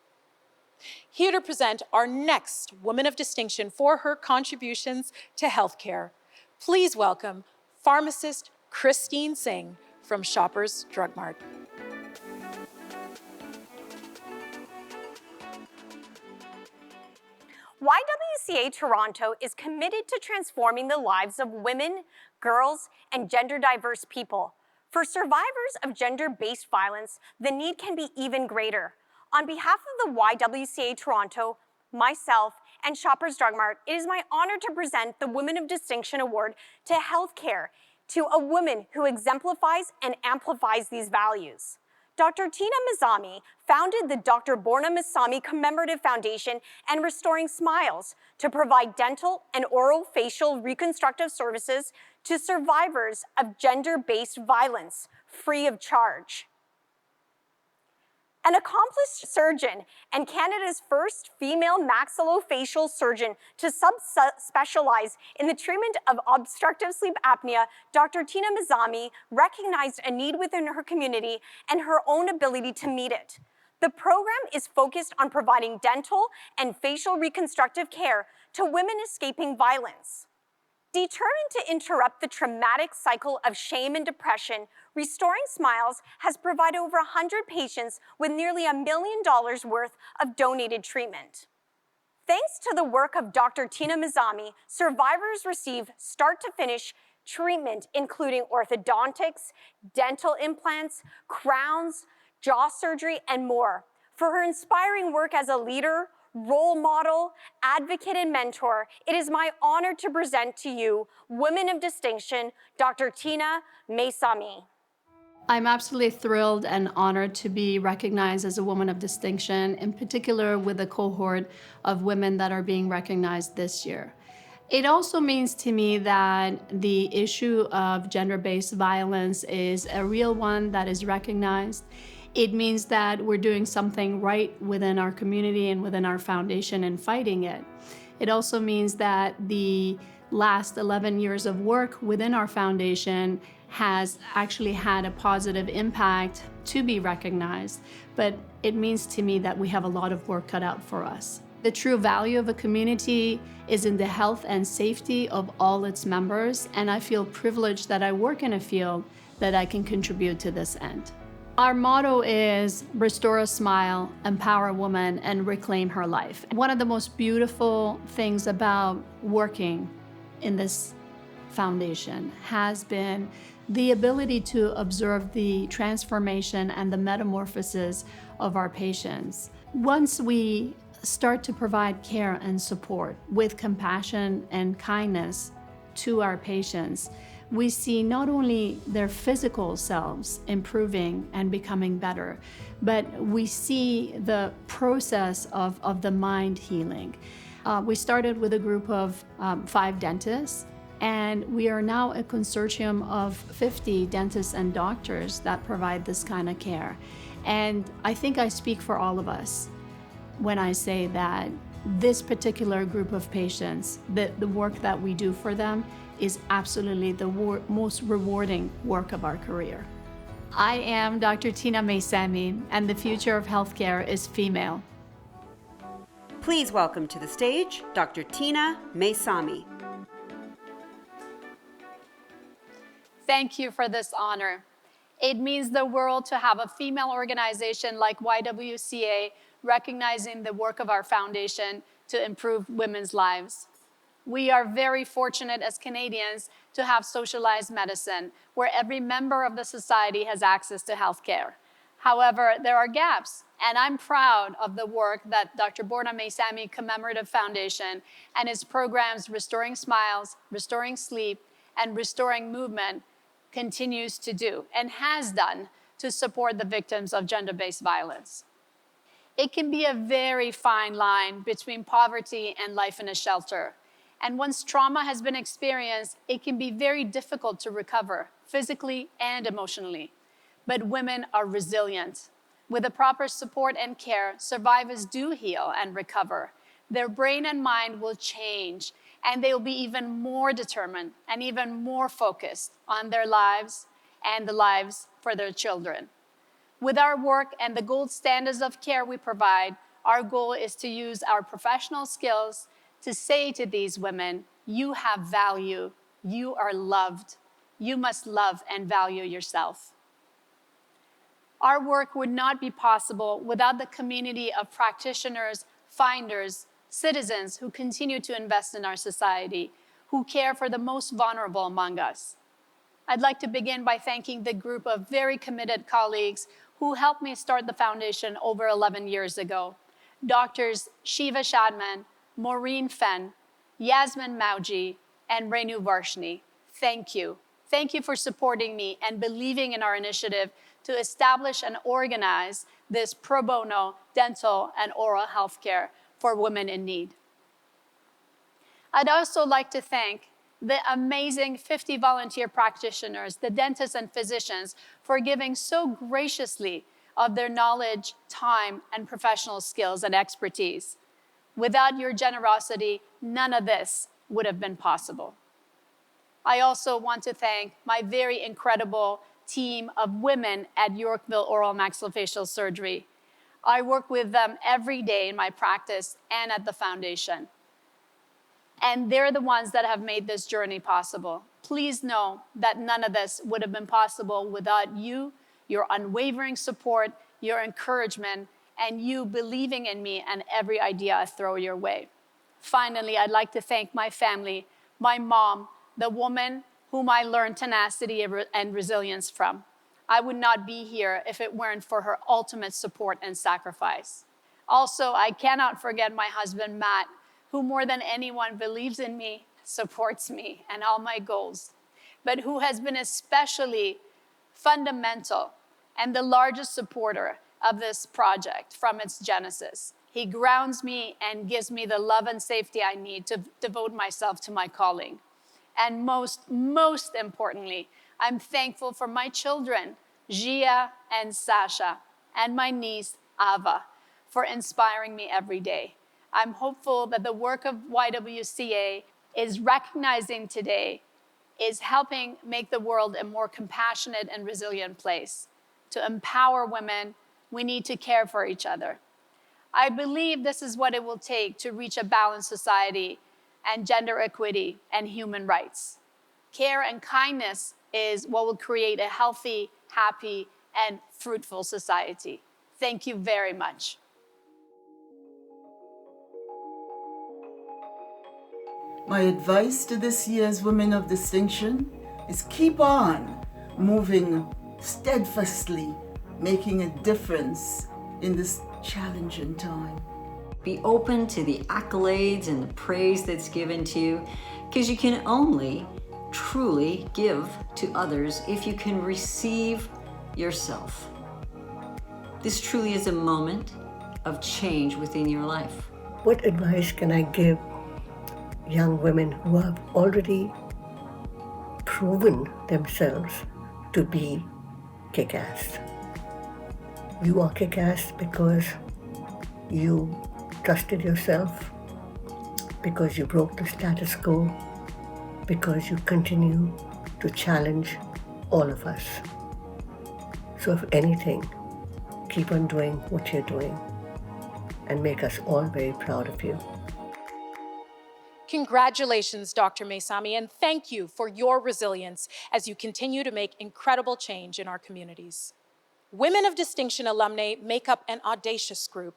Here to present our next Woman of Distinction for her contributions to healthcare, please welcome pharmacist Christine Singh from Shoppers Drug Mart. YWCA Toronto is committed to transforming the lives of women, girls, and gender-diverse people. For survivors of gender-based violence, the need can be even greater. On behalf of the YWCA Toronto, myself, and Shoppers Drug Mart, it is my honor to present the Women of Distinction Award to healthcare, to a woman who exemplifies and amplifies these values. Dr. Tina Mizami founded the Dr. Borna Mizami Commemorative Foundation and Restoring Smiles to provide dental and oral-facial reconstructive services to survivors of gender-based violence, free of charge. An accomplished surgeon and Canada's first female maxillofacial surgeon to subspecialize in the treatment of obstructive sleep apnea, Dr. Tina Mizami recognized a need within her community and her own ability to meet it. The program is focused on providing dental and facial reconstructive care to women escaping violence. Determined to interrupt the traumatic cycle of shame and depression, Restoring Smiles has provided over 100 patients with nearly $1 million worth of donated treatment. Thanks to the work of Dr. Tina Mizami, survivors receive start-to-finish treatment including orthodontics, dental implants, crowns, jaw surgery, and more. For her inspiring work as a leader, role model, advocate, and mentor, it is my honor to present to you Women of Distinction, Dr. Tina Mizami. I'm absolutely thrilled and honored to be recognized as a woman of distinction, in particular with a cohort of women that are being recognized this year. It also means to me that the issue of gender-based violence is a real one that is recognized. It means that we're doing something right within our community and within our foundation in fighting it. It also means that the last 11 years of work within our foundation has actually had a positive impact to be recognized, but it means to me that we have a lot of work cut out for us. The true value of a community is in the health and safety of all its members, and I feel privileged that I work in a field that I can contribute to this end. Our motto is restore a smile, empower a woman, and reclaim her life. One of the most beautiful things about working in this foundation has been the ability to observe the transformation and the metamorphosis of our patients. Once we start to provide care and support with compassion and kindness to our patients, we see not only their physical selves improving and becoming better, but we see the process of the mind healing. We started with a group of 5 dentists, and we are now a consortium of 50 dentists and doctors that provide this kind of care. And I think I speak for all of us when I say that this particular group of patients, the work that we do for them is absolutely the most rewarding work of our career. I am Dr. Tina Mizami, and the future of healthcare is female. Please welcome to the stage Dr. Tina Mizami. Thank you for this honor. It means the world to have a female organization like YWCA recognizing the work of our foundation to improve women's lives. We are very fortunate as Canadians to have socialized medicine, where every member of the society has access to healthcare. However, there are gaps, and I'm proud of the work that Dr. Borna Maysami Commemorative Foundation and its programs Restoring Smiles, Restoring Sleep, and Restoring Movement continues to do and has done to support the victims of gender-based violence. It can be a very fine line between poverty and life in a shelter. And once trauma has been experienced, it can be very difficult to recover, physically and emotionally. But women are resilient. With the proper support and care, survivors do heal and recover. Their brain and mind will change, and they will be even more determined and even more focused on their lives and the lives for their children. With our work and the gold standards of care we provide, our goal is to use our professional skills to say to these women, you have value, you are loved, you must love and value yourself. Our work would not be possible without the community of practitioners, finders, citizens who continue to invest in our society, who care for the most vulnerable among us. I'd like to begin by thanking the group of very committed colleagues who helped me start the foundation over 11 years ago. Doctors Shiva Shadman, Maureen Fenn, Yasmin Mauji, and Renu Varshni. Thank you. Thank you for supporting me and believing in our initiative to establish and organize this pro bono dental and oral health care for women in need. I'd also like to thank the amazing 50 volunteer practitioners, the dentists and physicians, for giving so graciously of their knowledge, time, and professional skills and expertise. Without your generosity, none of this would have been possible. I also want to thank my very incredible team of women at Yorkville Oral Maxillofacial Surgery. I work with them every day in my practice and at the foundation. And they're the ones that have made this journey possible. Please know that none of this would have been possible without you, your unwavering support, your encouragement, and you believing in me and every idea I throw your way. Finally, I'd like to thank my family, my mom, the woman whom I learned tenacity and resilience from. I would not be here if it weren't for her ultimate support and sacrifice. Also, I cannot forget my husband, Matt, who more than anyone believes in me, supports me and all my goals, but who has been especially fundamental and the largest supporter of this project from its genesis. He grounds me and gives me the love and safety I need to devote myself to my calling. And most importantly, I'm thankful for my children, Gia and Sasha, and my niece, Ava, for inspiring me every day. I'm hopeful that the work of YWCA is recognizing today is helping make the world a more compassionate and resilient place. To empower women, we need to care for each other. I believe this is what it will take to reach a balanced society and gender equity and human rights. Care and kindness is what will create a healthy, happy, and fruitful society. Thank you very much. My advice to this year's Women of Distinction is keep on moving steadfastly, making a difference in this challenging time. Be open to the accolades and the praise that's given to you, because you can only truly give to others if you can receive yourself. This truly is a moment of change within your life. What advice can I give young women who have already proven themselves to be kick-ass? You are kick-ass because you trusted yourself, because you broke the status quo, because you continue to challenge all of us. So if anything, keep on doing what you're doing and make us all very proud of you. Congratulations, Dr. Maysami, and thank you for your resilience as you continue to make incredible change in our communities. Women of Distinction alumni make up an audacious group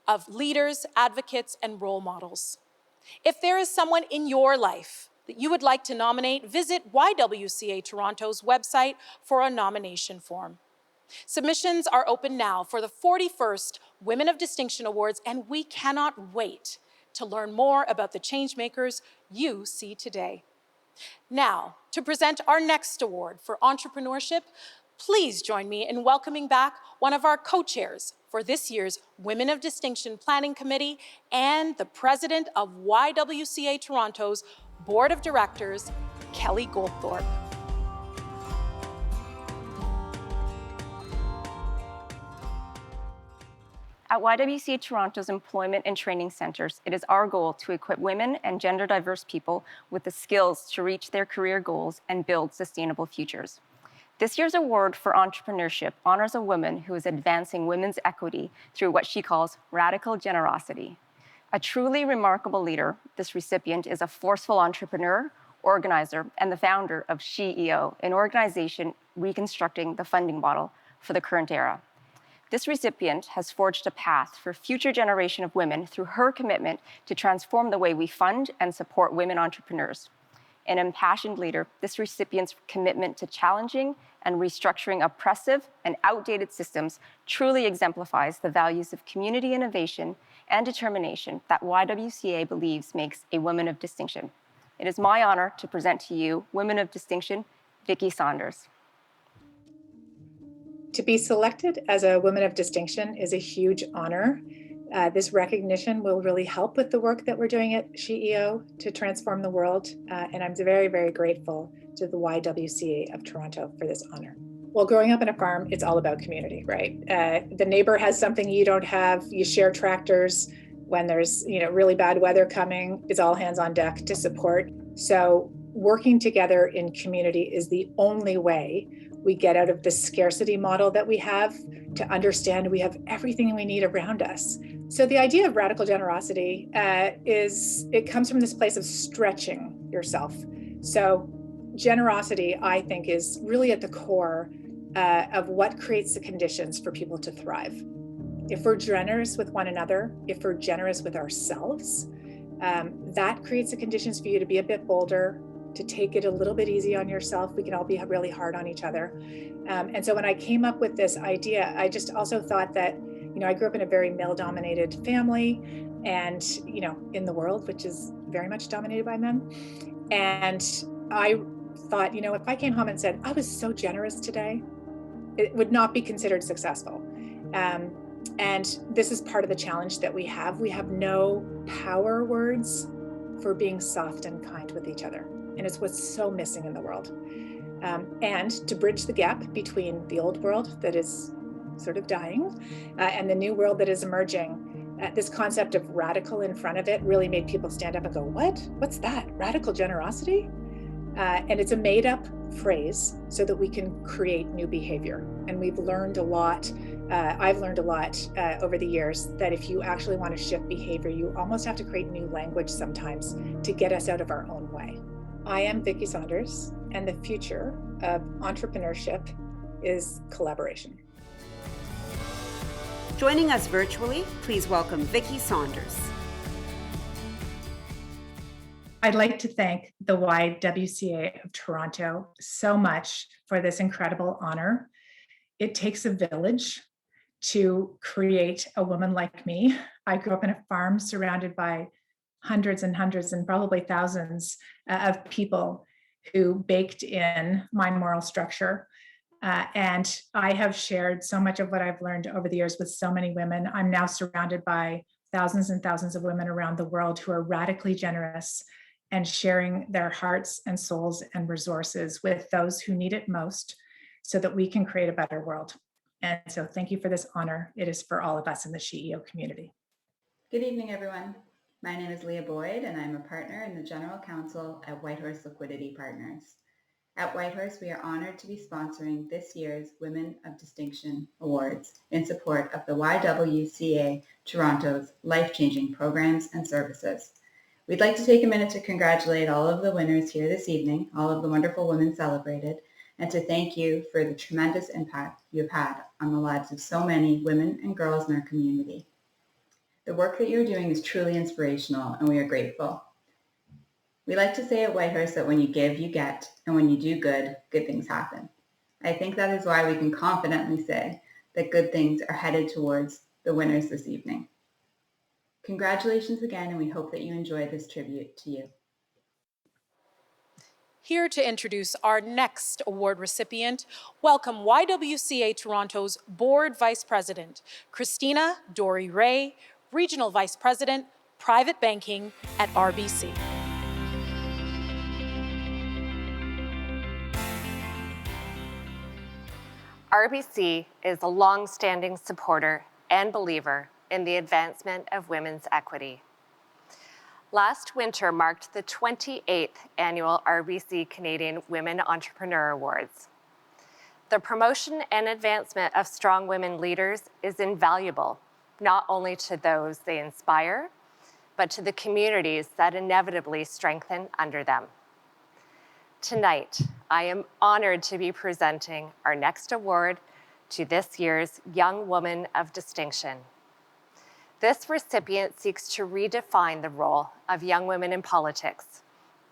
of leaders, advocates, and role models. If there is someone in your life that you would like to nominate, visit YWCA Toronto's website for a nomination form. Submissions are open now for the 41st Women of Distinction Awards, and we cannot wait to learn more about the changemakers you see today. Now, to present our next award for entrepreneurship, please join me in welcoming back one of our co-chairs for this year's Women of Distinction Planning Committee and the president of YWCA Toronto's Board of Directors, Kelly Goldthorpe. At YWCA Toronto's Employment and Training Centres, it is our goal to equip women and gender diverse people with the skills to reach their career goals and build sustainable futures. This year's award for entrepreneurship honors a woman who is advancing women's equity through what she calls radical generosity. A truly remarkable leader, this recipient is a forceful entrepreneur, organizer, and the founder of SheEO, an organization reconstructing the funding model for the current era. This recipient has forged a path for future generation of women through her commitment to transform the way we fund and support women entrepreneurs. An impassioned leader, this recipient's commitment to challenging and restructuring oppressive and outdated systems truly exemplifies the values of community innovation and determination that YWCA believes makes a woman of distinction. It is my honor to present to you Women of Distinction, Vicki Saunders. To be selected as a Woman of Distinction is a huge honor. This recognition will really help with the work that we're doing at SheEO to transform the world, and I'm very, very grateful to the YWCA of Toronto for this honor. Well, growing up on a farm, it's all about community, right? The neighbor has something you don't have, you share tractors. When there's really bad weather coming, it's all hands on deck to support. So working together in community is the only way we get out of the scarcity model that we have to understand we have everything we need around us. So the idea of radical generosity it comes from this place of stretching yourself. So generosity, I think, is really at the core of what creates the conditions for people to thrive. If we're generous with one another, if we're generous with ourselves, that creates the conditions for you to be a bit bolder, to take it a little bit easy on yourself. We can all be really hard on each other. And so when I came up with this idea, I just also thought that, I grew up in a very male-dominated family and, in the world, which is very much dominated by men. And I thought, if I came home and said, I was so generous today, it would not be considered successful. And this is part of the challenge that we have. We have no power words for being soft and kind with each other. And it's what's so missing in the world. And to bridge the gap between the old world that is sort of dying and the new world that is emerging, this concept of radical in front of it really made people stand up and go, what? What's that? Radical generosity? And it's a made up phrase so that we can create new behavior. And we've learned a lot. I've learned a lot over the years that if you actually want to shift behavior, you almost have to create new language sometimes to get us out of our own way. I am Vicki Saunders, and the future of entrepreneurship is collaboration. Joining us virtually, please welcome Vicki Saunders. I'd like to thank the YWCA of Toronto so much for this incredible honor. It takes a village to create a woman like me. I grew up in a farm surrounded by hundreds and hundreds and probably thousands of people who baked in my moral structure. And I have shared so much of what I've learned over the years with so many women. I'm now surrounded by thousands and thousands of women around the world who are radically generous and sharing their hearts and souls and resources with those who need it most so that we can create a better world. And so thank you for this honor. It is for all of us in the SheEO community. Good evening, everyone. My name is Leah Boyd, and I'm a partner in the General Counsel at Whitehorse Liquidity Partners. At Whitehorse, we are honored to be sponsoring this year's Women of Distinction Awards in support of the YWCA Toronto's life-changing programs and services. We'd like to take a minute to congratulate all of the winners here this evening, all of the wonderful women celebrated, and to thank you for the tremendous impact you have had on the lives of so many women and girls in our community. The work that you're doing is truly inspirational, and we are grateful. We like to say at Whitehorse that when you give, you get, and when you do good, good things happen. I think that is why we can confidently say that good things are headed towards the winners this evening. Congratulations again, and we hope that you enjoy this tribute to you. Here to introduce our next award recipient, welcome YWCA Toronto's Board Vice President, Christina Dory Ray, Regional Vice President, Private Banking at RBC. RBC is a long-standing supporter and believer in the advancement of women's equity. Last winter marked the 28th annual RBC Canadian Women Entrepreneur Awards. The promotion and advancement of strong women leaders is invaluable, not only to those they inspire, but to the communities that inevitably strengthen under them. Tonight, I am honored to be presenting our next award to this year's Young Woman of Distinction. This recipient seeks to redefine the role of young women in politics,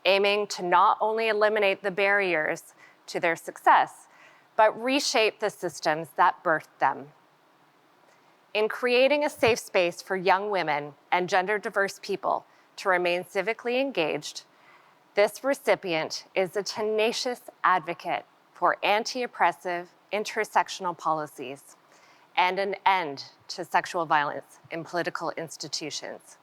aiming to not only eliminate the barriers to their success, but reshape the systems that birthed them. In creating a safe space for young women and gender-diverse people to remain civically engaged, this recipient is a tenacious advocate for anti-oppressive intersectional policies and an end to sexual violence in political institutions.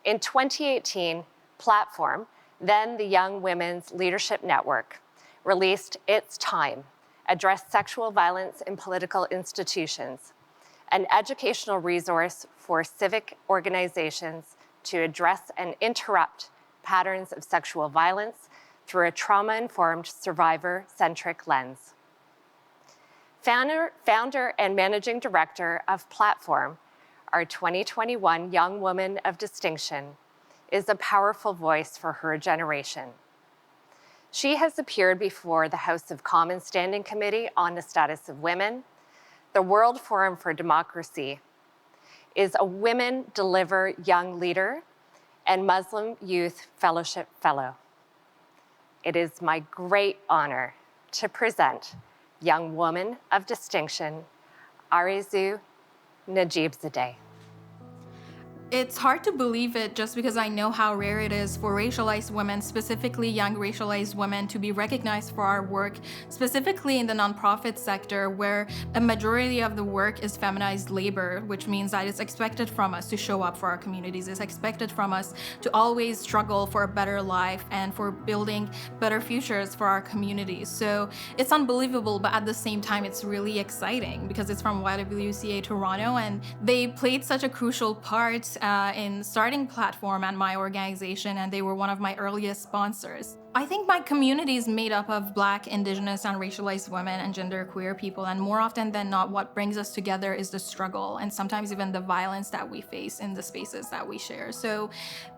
In 2018, Platform, then the Young Women's Leadership Network, released It's Time, Address Sexual Violence in Political Institutions, an educational resource for civic organizations to address and interrupt patterns of sexual violence through a trauma-informed, survivor-centric lens. Founder and managing director of Platform, our 2021 Young Woman of Distinction, is a powerful voice for her generation. She has appeared before the House of Commons Standing Committee on the Status of Women, the World Forum for Democracy, is a Women Deliver Young Leader, and Muslim Youth Fellowship Fellow. It is my great honor to present Young Woman of Distinction, Arizu Najibzadeh. It's hard to believe it just because I know how rare it is for racialized women, specifically young racialized women, to be recognized for our work, specifically in the nonprofit sector where a majority of the work is feminized labor, which means that it's expected from us to show up for our communities. It's expected from us to always struggle for a better life and for building better futures for our communities. So it's unbelievable, but at the same time, it's really exciting because it's from YWCA Toronto and they played such a crucial part in starting Platform and my organization, and they were one of my earliest sponsors. I think my community is made up of Black, Indigenous, and racialized women and genderqueer people, and more often than not, what brings us together is the struggle and sometimes even the violence that we face in the spaces that we share. So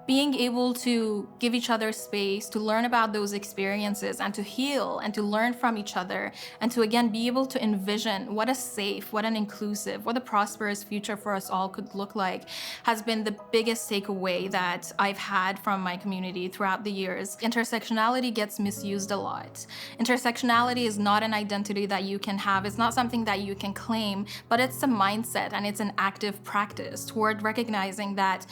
being able to give each other space to learn about those experiences and to heal and to learn from each other and to again be able to envision what a safe, what an inclusive, what a prosperous future for us all could look like has been the biggest takeaway that I've had from my community throughout the years. Intersectionality gets misused a lot. Intersectionality is not an identity that you can have. It's not something that you can claim, but it's a mindset and it's an active practice toward recognizing that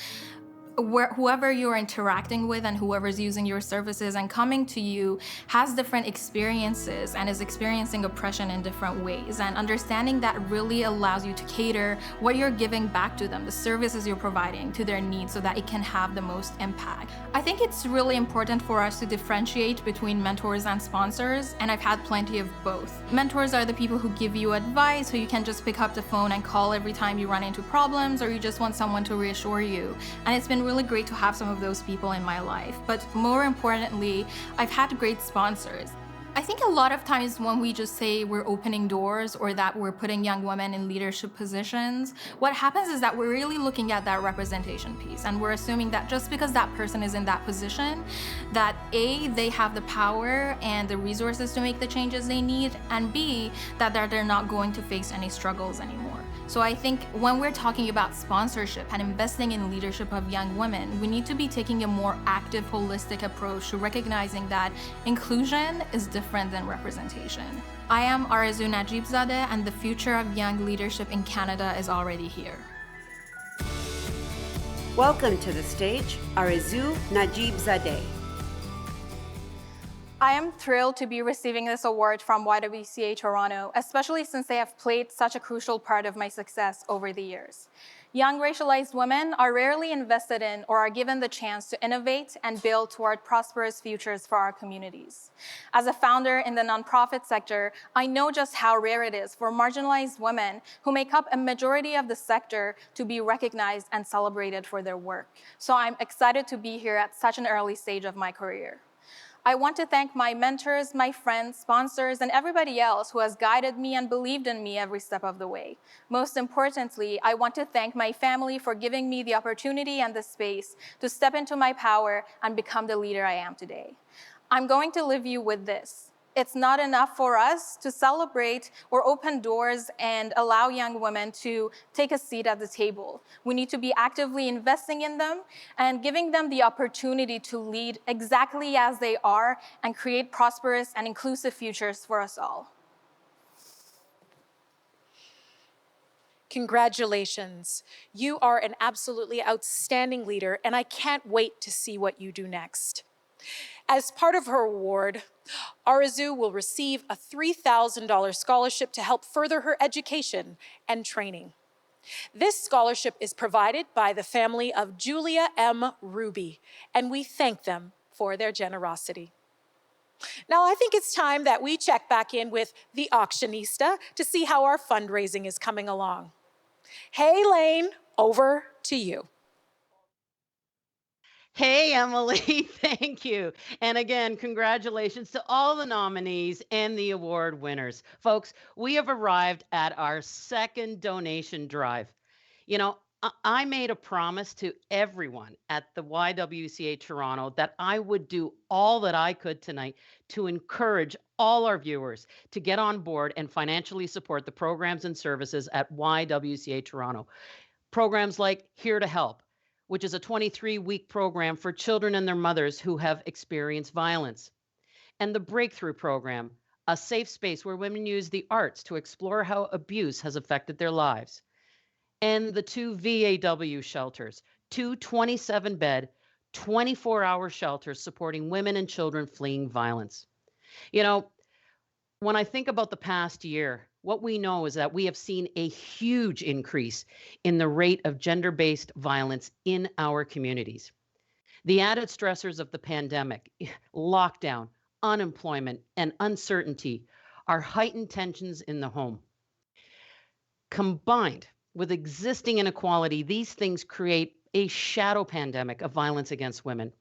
whoever you're interacting with and whoever's using your services and coming to you has different experiences and is experiencing oppression in different ways. And understanding that really allows you to cater what you're giving back to them, the services you're providing to their needs so that it can have the most impact. I think it's really important for us to differentiate between mentors and sponsors, and I've had plenty of both. Mentors are the people who give you advice, who you can just pick up the phone and call every time you run into problems or you just want someone to reassure you. And it's been really great to have some of those people in my life. But more importantly, I've had great sponsors. I I think a lot of times when we just say we're opening doors or that we're putting young women in leadership positions, what happens is that we're really looking at that representation piece, and we're assuming that just because that person is in that position, that A, they have the power and the resources to make the changes they need, and B, that they're not going to face any struggles anymore. So I think when we're talking about sponsorship and investing in leadership of young women, we need to be taking a more active, holistic approach to recognizing that inclusion is different than representation. I am Arzu Najibzadeh, and the future of young leadership in Canada is already here. Welcome to the stage, Arzu Najibzadeh. I am thrilled to be receiving this award from YWCA Toronto, especially since they have played such a crucial part of my success over the years. Young racialized women are rarely invested in or are given the chance to innovate and build toward prosperous futures for our communities. As a founder in the nonprofit sector, I know just how rare it is for marginalized women who make up a majority of the sector to be recognized and celebrated for their work. So I'm excited to be here at such an early stage of my career. I want to thank my mentors, my friends, sponsors, and everybody else who has guided me and believed in me every step of the way. Most importantly, I want to thank my family for giving me the opportunity and the space to step into my power and become the leader I am today. I'm going to leave you with this. It's not enough for us to celebrate or open doors and allow young women to take a seat at the table. We need to be actively investing in them and giving them the opportunity to lead exactly as they are and create prosperous and inclusive futures for us all. Congratulations. You are an absolutely outstanding leader, and I can't wait to see what you do next. As part of her award, Arzu will receive a $3,000 scholarship to help further her education and training. This scholarship is provided by the family of Julia M. Ruby, and we thank them for their generosity. Now, I think it's time that we check back in with the auctionista to see how our fundraising is coming along. Hey, Lane, over to you. Hey, Emily, thank you. And again, congratulations to all the nominees and the award winners. Folks, we have arrived at our second donation drive. You know, I made a promise to everyone at the YWCA Toronto that I would do all that I could tonight to encourage all our viewers to get on board and financially support the programs and services at YWCA Toronto. Programs like Here to Help, which is a 23-week program for children and their mothers who have experienced violence. And the Breakthrough Program, a safe space where women use the arts to explore how abuse has affected their lives. And the 2 VAW shelters, 2 27-bed, 24-hour shelters supporting women and children fleeing violence. You know, when I think about the past year, what we know is that we have seen a huge increase in the rate of gender-based violence in our communities. The added stressors of the pandemic, lockdown, unemployment, and uncertainty are heightened tensions in the home. Combined with existing inequality, these things create a shadow pandemic of violence against women.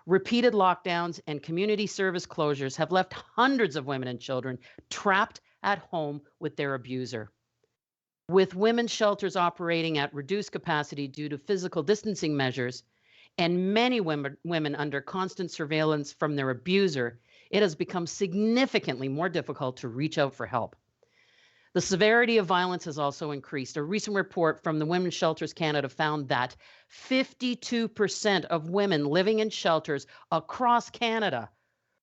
Repeated lockdowns and community service closures have left hundreds of women and children trapped at home with their abuser. With women's shelters operating at reduced capacity due to physical distancing measures, and many women under constant surveillance from their abuser, it has become significantly more difficult to reach out for help. The severity of violence has also increased. A recent report from the Women's Shelters Canada found that 52% of women living in shelters across Canada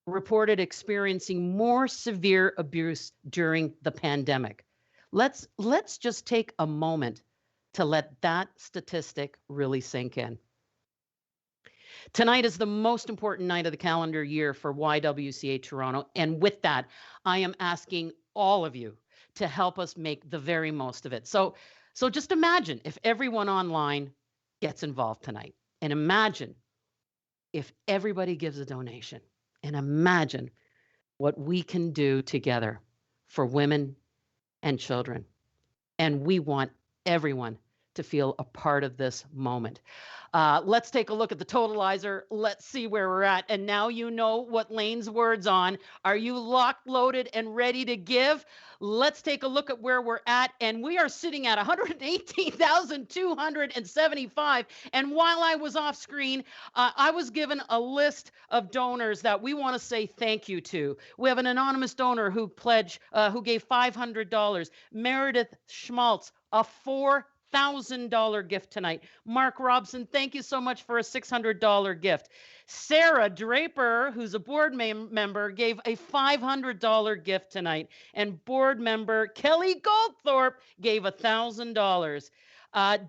reported experiencing more severe abuse during the pandemic. Let's just take a moment to let that statistic really sink in. Tonight is the most important night of the calendar year for YWCA Toronto, and with that, I am asking all of you to help us make the very most of it. So just imagine if everyone online gets involved tonight, and imagine if everybody gives a donation, and imagine what we can do together for women and children. And we want everyone to feel a part of this moment. Let's take a look at the totalizer. Let's see where we're at. And now you know what Lane's word's on. Are you locked, loaded, and ready to give? Let's take a look at where we're at. And we are sitting at 118,275. And while I was off screen, I was given a list of donors that we want to say thank you to. We have an anonymous donor who gave $500. Meredith Schmaltz, a $4,000 gift tonight. Mark Robson, thank you so much for a $600 gift. Sarah Draper, who's a board member, gave a $500 gift tonight. And board member Kelly Goldthorpe gave $1,000.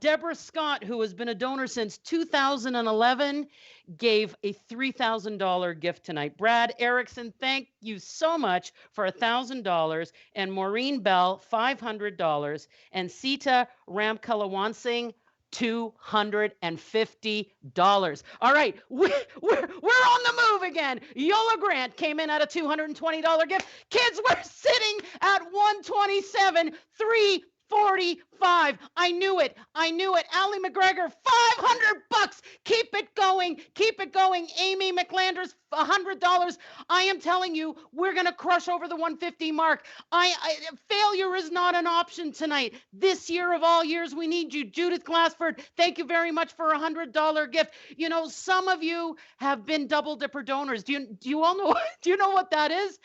Deborah Scott, who has been a donor since 2011, gave a $3,000 gift tonight. Brad Erickson, thank you so much for $1,000. And Maureen Bell, $500. And Sita Ramkalawansing, $250. All right, we're on the move again. Yola Grant came in at a $220 gift. Kids, we're sitting at 127, 345. I knew it. Allie McGregor, $500. Keep it going. Amy McLanders, $100. I am telling you, we're going to crush over the 150 mark. Failure is not an option tonight. This year of all years, we need you. Judith Glassford, thank you very much for a $100 gift. You know, some of you have been double dipper donors. Do you all know? Do you know what that is?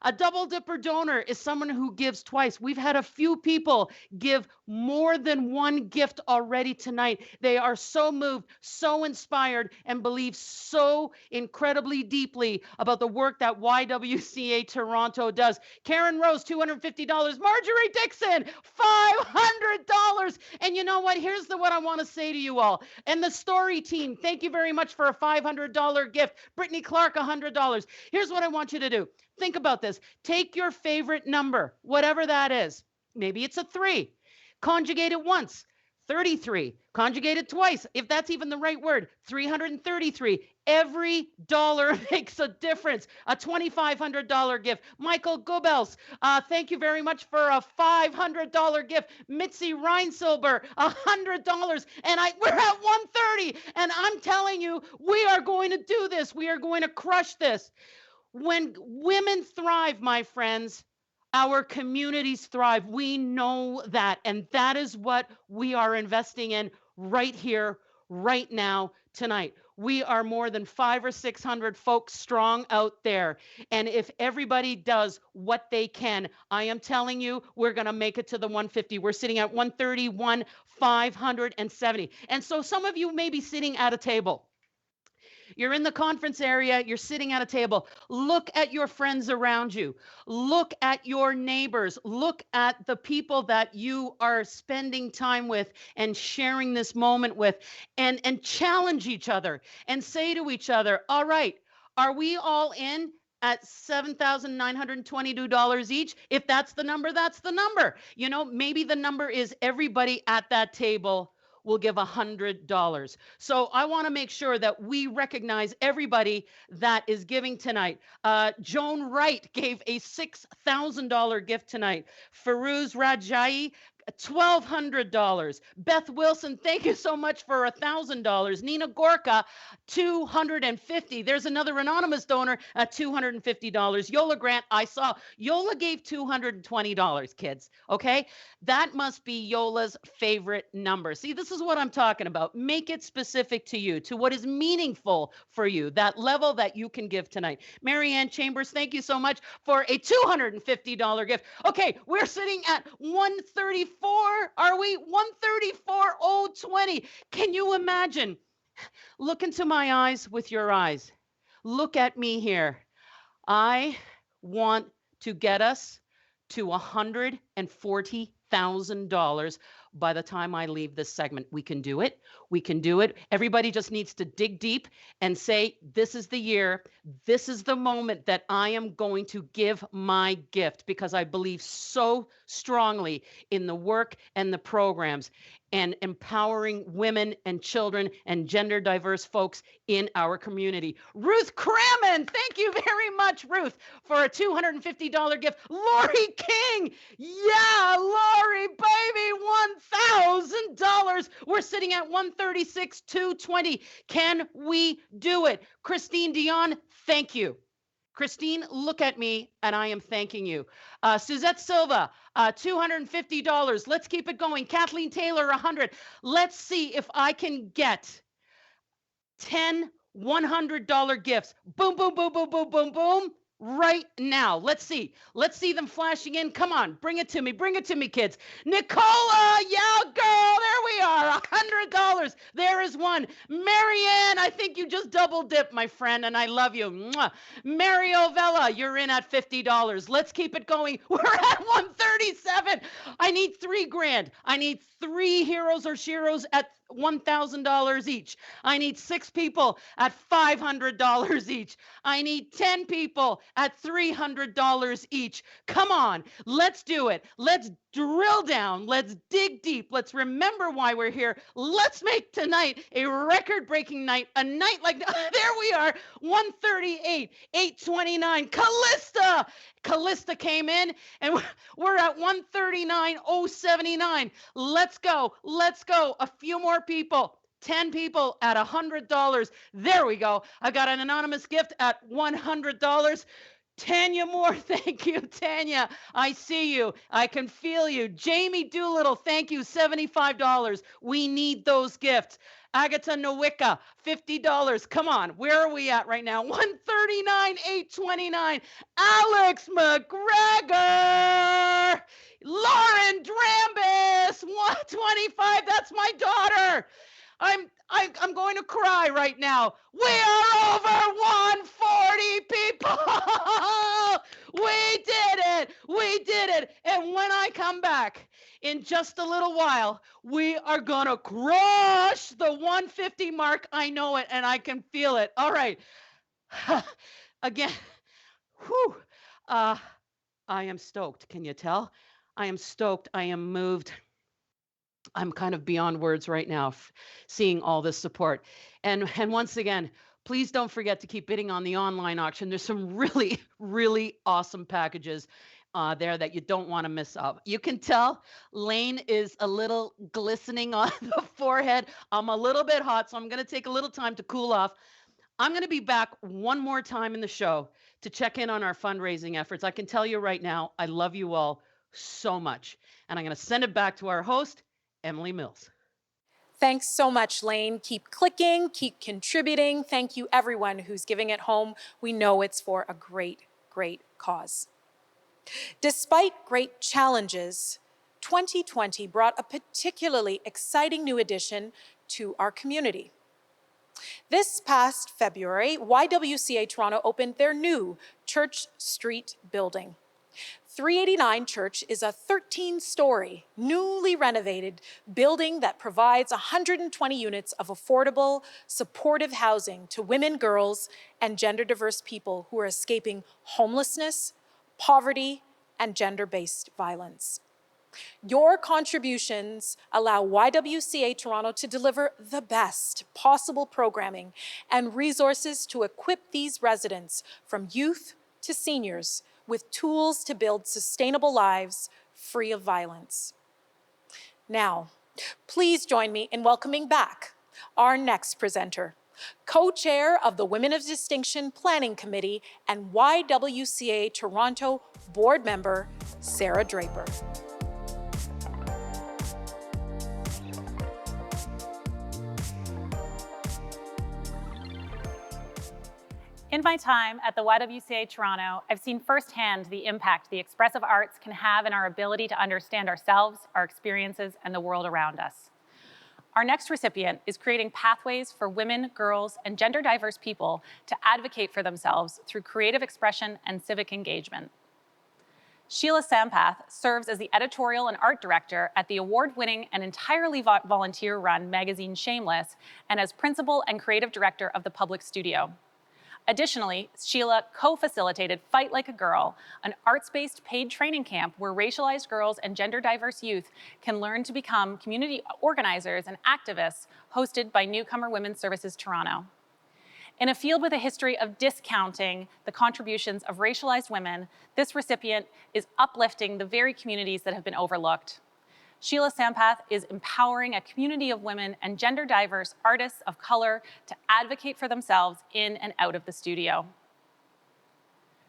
A double dipper donor is someone who gives twice. We've had a few people give more than one gift already tonight. They are so moved, so inspired, and believe so incredibly deeply about the work that YWCA Toronto does. Karen Rose, $250. Marjorie Dixon, $500. And you know what? Here's what I want to say to you all. And the story team, thank you very much for a $500 gift. Brittany Clark, $100. Here's what I want you to do. Think about this. Take your favorite number, whatever that is. Maybe it's a 3. Conjugate it once, 33. Conjugate it twice, if that's even the right word, 333. Every dollar makes a difference. A $2,500 gift. Michael Goebbels, thank you very much for a $500 gift. Mitzi Reinsilber, $100. And we're at 130. And I'm telling you, we are going to do this. We are going to crush this. When women thrive, my friends, our communities thrive. We know that. And that is what we are investing in right here, right now, tonight. We are more than 500 or 600 folks strong out there. And if everybody does what they can, I am telling you, we're going to make it to the 150. We're sitting at 131, 570. And so some of you may be sitting at a table. You're in the conference area, you're sitting at a table. Look at your friends around you. Look at your neighbors. Look at the people that you are spending time with and sharing this moment with, and challenge each other and say to each other, all right, are we all in at $7,922 each? If that's the number, that's the number. You know, maybe the number is everybody at that table will give $100. So I want to make sure that we recognize everybody that is giving tonight. Joan Wright gave a $6,000 gift tonight. Firuz Rajai, $1,200. Beth Wilson, thank you so much for $1,000. Nina Gorka, $250. There's another anonymous donor at $250. Yola Grant, I saw Yola gave $220, kids. Okay, that must be Yola's favorite number. See, this is what I'm talking about. Make it specific to you, to what is meaningful for you, that level that you can give tonight. Marianne Chambers, thank you so much for a $250 gift. Okay, we're sitting at 134. Are we 134,020? Can you imagine? Look into my eyes with your eyes. Look at me here. I want to get us to $140,000 by the time I leave this segment. We can do it. We can do it. Everybody just needs to dig deep and say, this is the year. This is the moment that I am going to give my gift, because I believe so strongly in the work and the programs. and empowering women and children and gender diverse folks in our community. Ruth Crammon, thank you very much, Ruth, for a $250 gift. Lori King, yeah, Lori, baby, $1,000. We're sitting at $136,220. Can we do it? Christine Dion, thank you. Christine, look at me, and I am thanking you. Suzette Silva, $250. Let's keep it going. Kathleen Taylor, $100. Let's see if I can get 10 $100 gifts. Boom, boom, boom, boom, boom, boom, boom. Right now. Let's see. Let's see them flashing in. Come on, bring it to me. Bring it to me, kids. Nicola, yeah, girl, there we are. $100. There is one. Marianne, I think you just double dipped, my friend, and I love you. Mwah. Mario Vella, you're in at $50. Let's keep it going. We're at 137. I need $3,000. I need 3 heroes or sheroes at $1,000 each. I need 6 people at $500 each. I need 10 people at $300 each. Come on, let's do it. Let's drill down. Let's dig deep. Let's remember why we're here. Let's make tonight a record-breaking night. A night like, there we are, 138, 829. Callista came in, and we're at 139,079. Let's go. Let's go. A few more people. 10 people at $100. There we go. I got an anonymous gift at $100. Tanya Moore, thank you, Tanya. I see you. I can feel you. Jamie Doolittle, thank you, $75. We need those gifts. Agatha Nowicka, $50. Come on, where are we at right now? 139,829. Alex McGregor. Lauren Drambis, 125. That's my daughter. I'm going to cry right now. We are over 140 people. We did it. We did it. And when I come back in just a little while, we are going to crush the 150 mark. I know it and I can feel it. All right. Again, whew. I am stoked. Can you tell? I am stoked. I am moved. I'm kind of beyond words right now, seeing all this support. And once again, please don't forget to keep bidding on the online auction. There's some really, really awesome packages there that you don't want to miss out. You can tell Lane is a little glistening on the forehead. I'm a little bit hot, so I'm going to take a little time to cool off. I'm going to be back one more time in the show to check in on our fundraising efforts. I can tell you right now, I love you all so much. And I'm going to send it back to our host, Emily Mills. Thanks so much, Lane. Keep clicking, keep contributing. Thank you, everyone who's giving at home. We know it's for a great, great cause. Despite great challenges, 2020 brought a particularly exciting new addition to our community. This past February, YWCA Toronto opened their new Church Street building. 389 Church is a 13-story, newly renovated building that provides 120 units of affordable, supportive housing to women, girls, and gender-diverse people who are escaping homelessness, poverty, and gender-based violence. Your contributions allow YWCA Toronto to deliver the best possible programming and resources to equip these residents, from youth to seniors, with tools to build sustainable lives free of violence. Now, please join me in welcoming back our next presenter, co-chair of the Women of Distinction Planning Committee and YWCA Toronto board member, Sarah Draper. In my time at the YWCA Toronto, I've seen firsthand the impact the expressive arts can have in our ability to understand ourselves, our experiences, and the world around us. Our next recipient is creating pathways for women, girls, and gender-diverse people to advocate for themselves through creative expression and civic engagement. Sheila Sampath serves as the editorial and art director at the award-winning and entirely volunteer-run magazine Shameless, and as principal and creative director of the Public Studio. Additionally, Sheila co-facilitated Fight Like a Girl, an arts-based paid training camp where racialized girls and gender-diverse youth can learn to become community organizers and activists, hosted by Newcomer Women's Services Toronto. In a field with a history of discounting the contributions of racialized women, this recipient is uplifting the very communities that have been overlooked. Sheila Sampath is empowering a community of women and gender diverse artists of color to advocate for themselves in and out of the studio.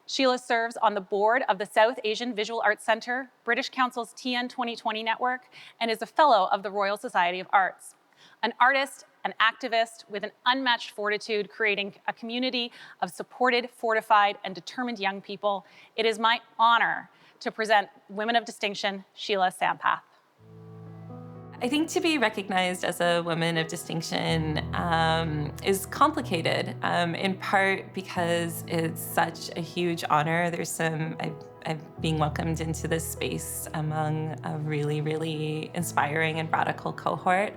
Sheila serves on the board of the South Asian Visual Arts Centre, British Council's TN 2020 network, and is a fellow of the Royal Society of Arts. An artist, an activist with an unmatched fortitude, creating a community of supported, fortified, and determined young people, it is my honor to present Women of Distinction, Sheila Sampath. I think to be recognized as a woman of distinction is complicated, in part because it's such a huge honor. I'm being welcomed into this space among a really, really inspiring and radical cohort.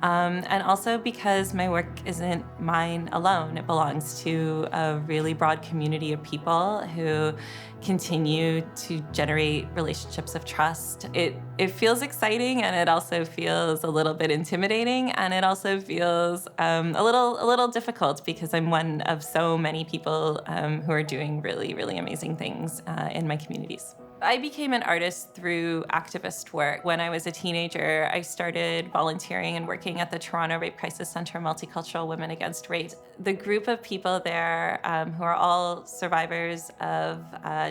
And also because my work isn't mine alone. It belongs to a really broad community of people who continue to generate relationships of trust. It feels exciting, and it also feels a little bit intimidating, and it also feels a little difficult because I'm one of so many people who are doing really, really amazing things in my communities. I became an artist through activist work. When I was a teenager, I started volunteering and working at the Toronto Rape Crisis Centre Multicultural Women Against Rape. The group of people there, who are all survivors of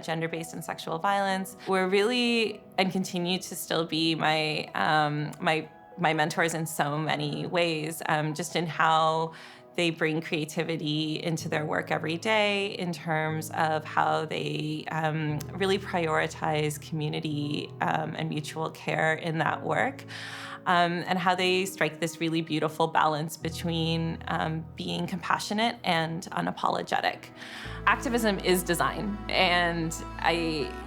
gender-based and sexual violence, were really and continue to still be my mentors in so many ways, just in how they bring creativity into their work every day in terms of how they really prioritize community and mutual care in that work, and how they strike this really beautiful balance between being compassionate and unapologetic. Activism is design, and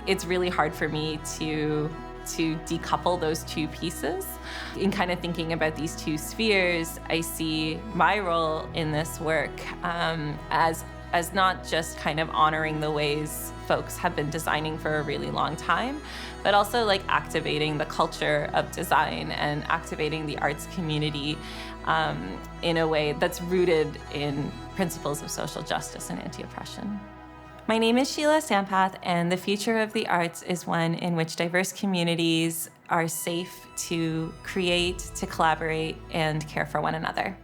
it's really hard for me to decouple those two pieces. In kind of thinking about these two spheres, I see my role in this work as not just kind of honoring the ways folks have been designing for a really long time, but also like activating the culture of design and activating the arts community in a way that's rooted in principles of social justice and anti-oppression. My name is Sheila Sampath, and the future of the arts is one in which diverse communities are safe to create, to collaborate, and care for one another.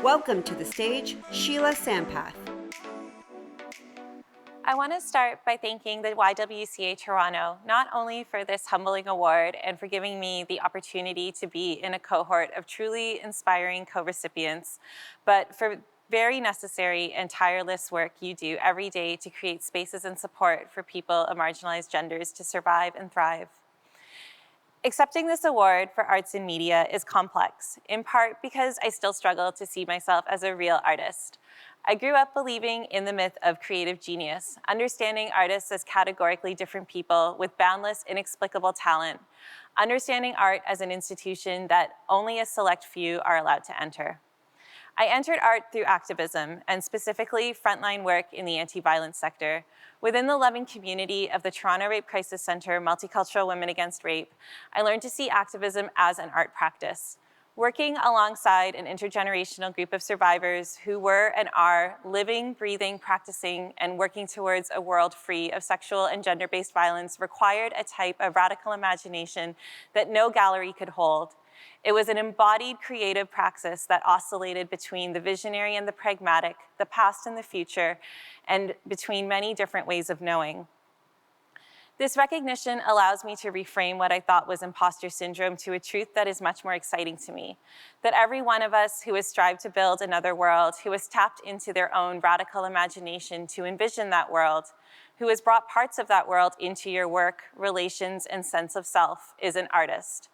Welcome to the stage, Sheila Sampath. I want to start by thanking the YWCA Toronto, not only for this humbling award and for giving me the opportunity to be in a cohort of truly inspiring co-recipients, but for very necessary and tireless work you do every day to create spaces and support for people of marginalized genders to survive and thrive. Accepting this award for arts and media is complex, in part because I still struggle to see myself as a real artist. I grew up believing in the myth of creative genius, understanding artists as categorically different people with boundless, inexplicable talent, understanding art as an institution that only a select few are allowed to enter. I entered art through activism, and specifically frontline work in the anti-violence sector. Within the loving community of the Toronto Rape Crisis Centre Multicultural Women Against Rape, I learned to see activism as an art practice. Working alongside an intergenerational group of survivors who were and are living, breathing, practicing, and working towards a world free of sexual and gender-based violence required a type of radical imagination that no gallery could hold. It was an embodied creative praxis that oscillated between the visionary and the pragmatic, the past and the future, and between many different ways of knowing. This recognition allows me to reframe what I thought was imposter syndrome to a truth that is much more exciting to me, that every one of us who has strived to build another world, who has tapped into their own radical imagination to envision that world, who has brought parts of that world into your work, relations, and sense of self, is an artist.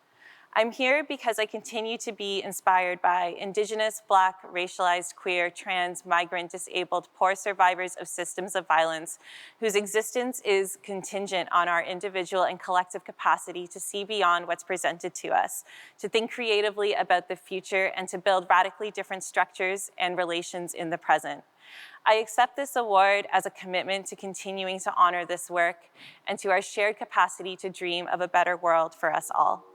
I'm here because I continue to be inspired by Indigenous, Black, racialized, queer, trans, migrant, disabled, poor survivors of systems of violence whose existence is contingent on our individual and collective capacity to see beyond what's presented to us, to think creatively about the future, and to build radically different structures and relations in the present. I accept this award as a commitment to continuing to honor this work and to our shared capacity to dream of a better world for us all.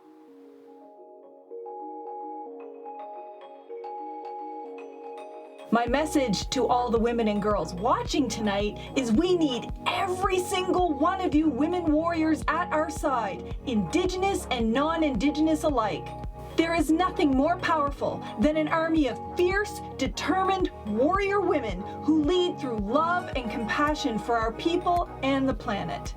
My message to all the women and girls watching tonight is we need every single one of you women warriors at our side, Indigenous and non-Indigenous alike. There is nothing more powerful than an army of fierce, determined warrior women who lead through love and compassion for our people and the planet.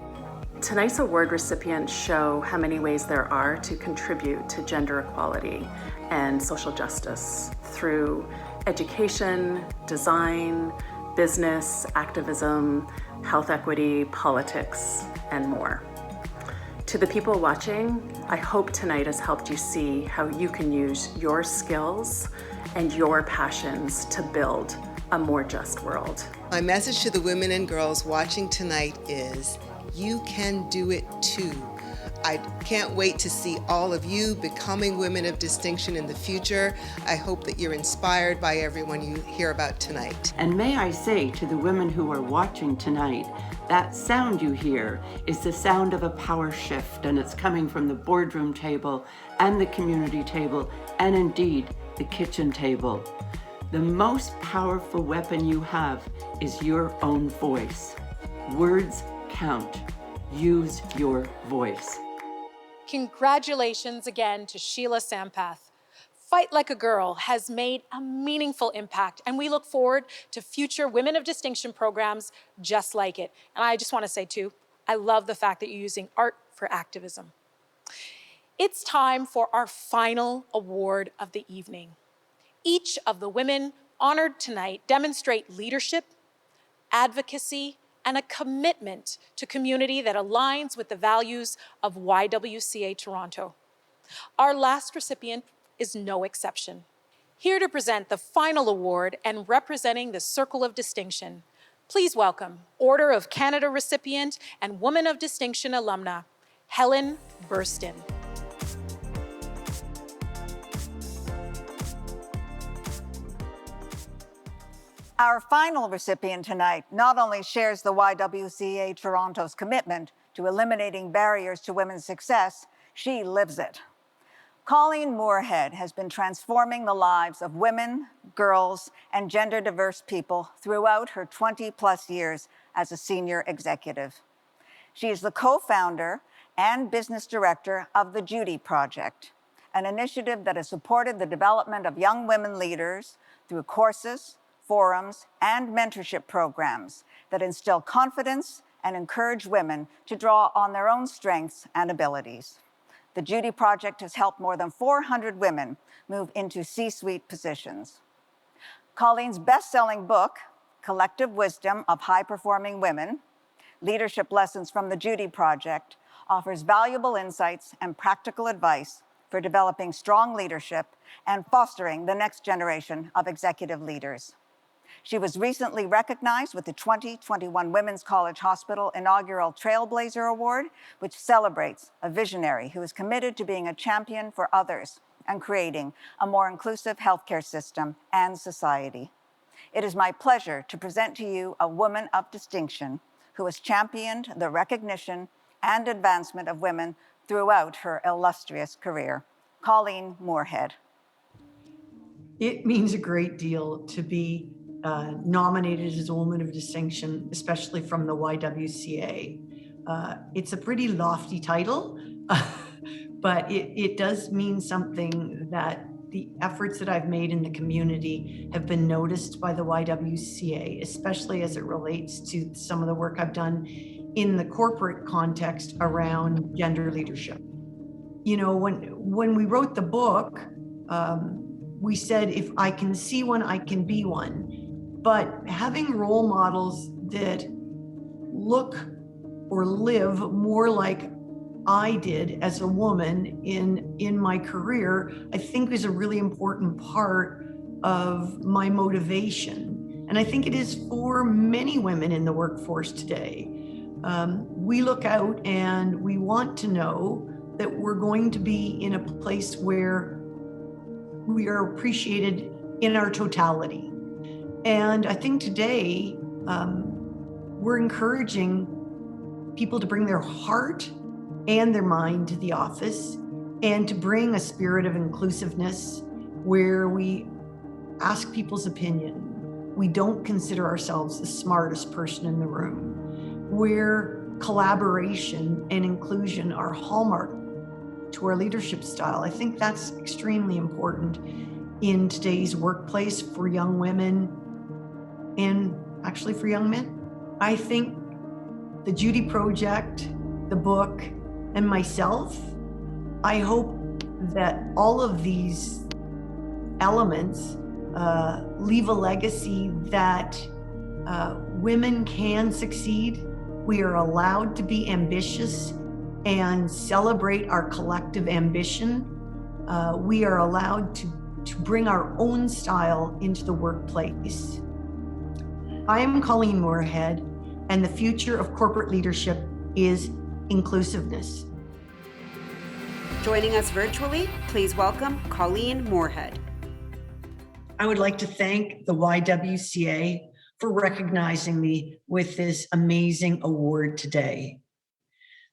Tonight's award recipients show how many ways there are to contribute to gender equality and social justice through education, design, business, activism, health equity, politics, and more. To the people watching, I hope tonight has helped you see how you can use your skills and your passions to build a more just world. My message to the women and girls watching tonight is, you can do it too. I can't wait to see all of you becoming women of distinction in the future. I hope that you're inspired by everyone you hear about tonight. And may I say to the women who are watching tonight, that sound you hear is the sound of a power shift, and it's coming from the boardroom table and the community table, and indeed the kitchen table. The most powerful weapon you have is your own voice. Words count. Use your voice. Congratulations again to Sheila Sampath. Fight Like a Girl has made a meaningful impact, and we look forward to future Women of Distinction programs just like it. And I just want to say too, I love the fact that you're using art for activism. It's time for our final award of the evening. Each of the women honored tonight demonstrate leadership, advocacy, and a commitment to community that aligns with the values of YWCA Toronto. Our last recipient is no exception. Here to present the final award and representing the Circle of Distinction, please welcome Order of Canada recipient and Woman of Distinction alumna, Helen Burston. Our final recipient tonight not only shares the YWCA Toronto's commitment to eliminating barriers to women's success, she lives it. Colleen Moorhead has been transforming the lives of women, girls, and gender-diverse people throughout her 20-plus years as a senior executive. She is the co-founder and business director of the Judy Project, an initiative that has supported the development of young women leaders through courses, forums, and mentorship programs that instill confidence and encourage women to draw on their own strengths and abilities. The Judy Project has helped more than 400 women move into C-suite positions. Colleen's best-selling book, Collective Wisdom of High-Performing Women, Leadership Lessons from the Judy Project, offers valuable insights and practical advice for developing strong leadership and fostering the next generation of executive leaders. She was recently recognized with the 2021 Women's College Hospital inaugural Trailblazer Award, which celebrates a visionary who is committed to being a champion for others and creating a more inclusive healthcare system and society. It is my pleasure to present to you a woman of distinction who has championed the recognition and advancement of women throughout her illustrious career, Colleen Moorhead. It means a great deal to be nominated as a woman of distinction, especially from the YWCA. It's a pretty lofty title, but it does mean something that the efforts that I've made in the community have been noticed by the YWCA, especially as it relates to some of the work I've done in the corporate context around gender leadership. You know, when we wrote the book, we said, if I can see one, I can be one. But having role models that look or live more like I did as a woman in my career, I think is a really important part of my motivation. And I think it is for many women in the workforce today. We look out and we want to know that we're going to be in a place where we are appreciated in our totality. And I think today we're encouraging people to bring their heart and their mind to the office and to bring a spirit of inclusiveness where we ask people's opinion. We don't consider ourselves the smartest person in the room, where collaboration and inclusion are hallmark to our leadership style. I think that's extremely important in today's workplace for young women and actually for young men. I think the Judy Project, the book, and myself, I hope that all of these elements leave a legacy that women can succeed. We are allowed to be ambitious and celebrate our collective ambition. We are allowed to bring our own style into the workplace. I am Colleen Moorhead, and the future of corporate leadership is inclusiveness. Joining us virtually, please welcome Colleen Moorhead. I would like to thank the YWCA for recognizing me with this amazing award today.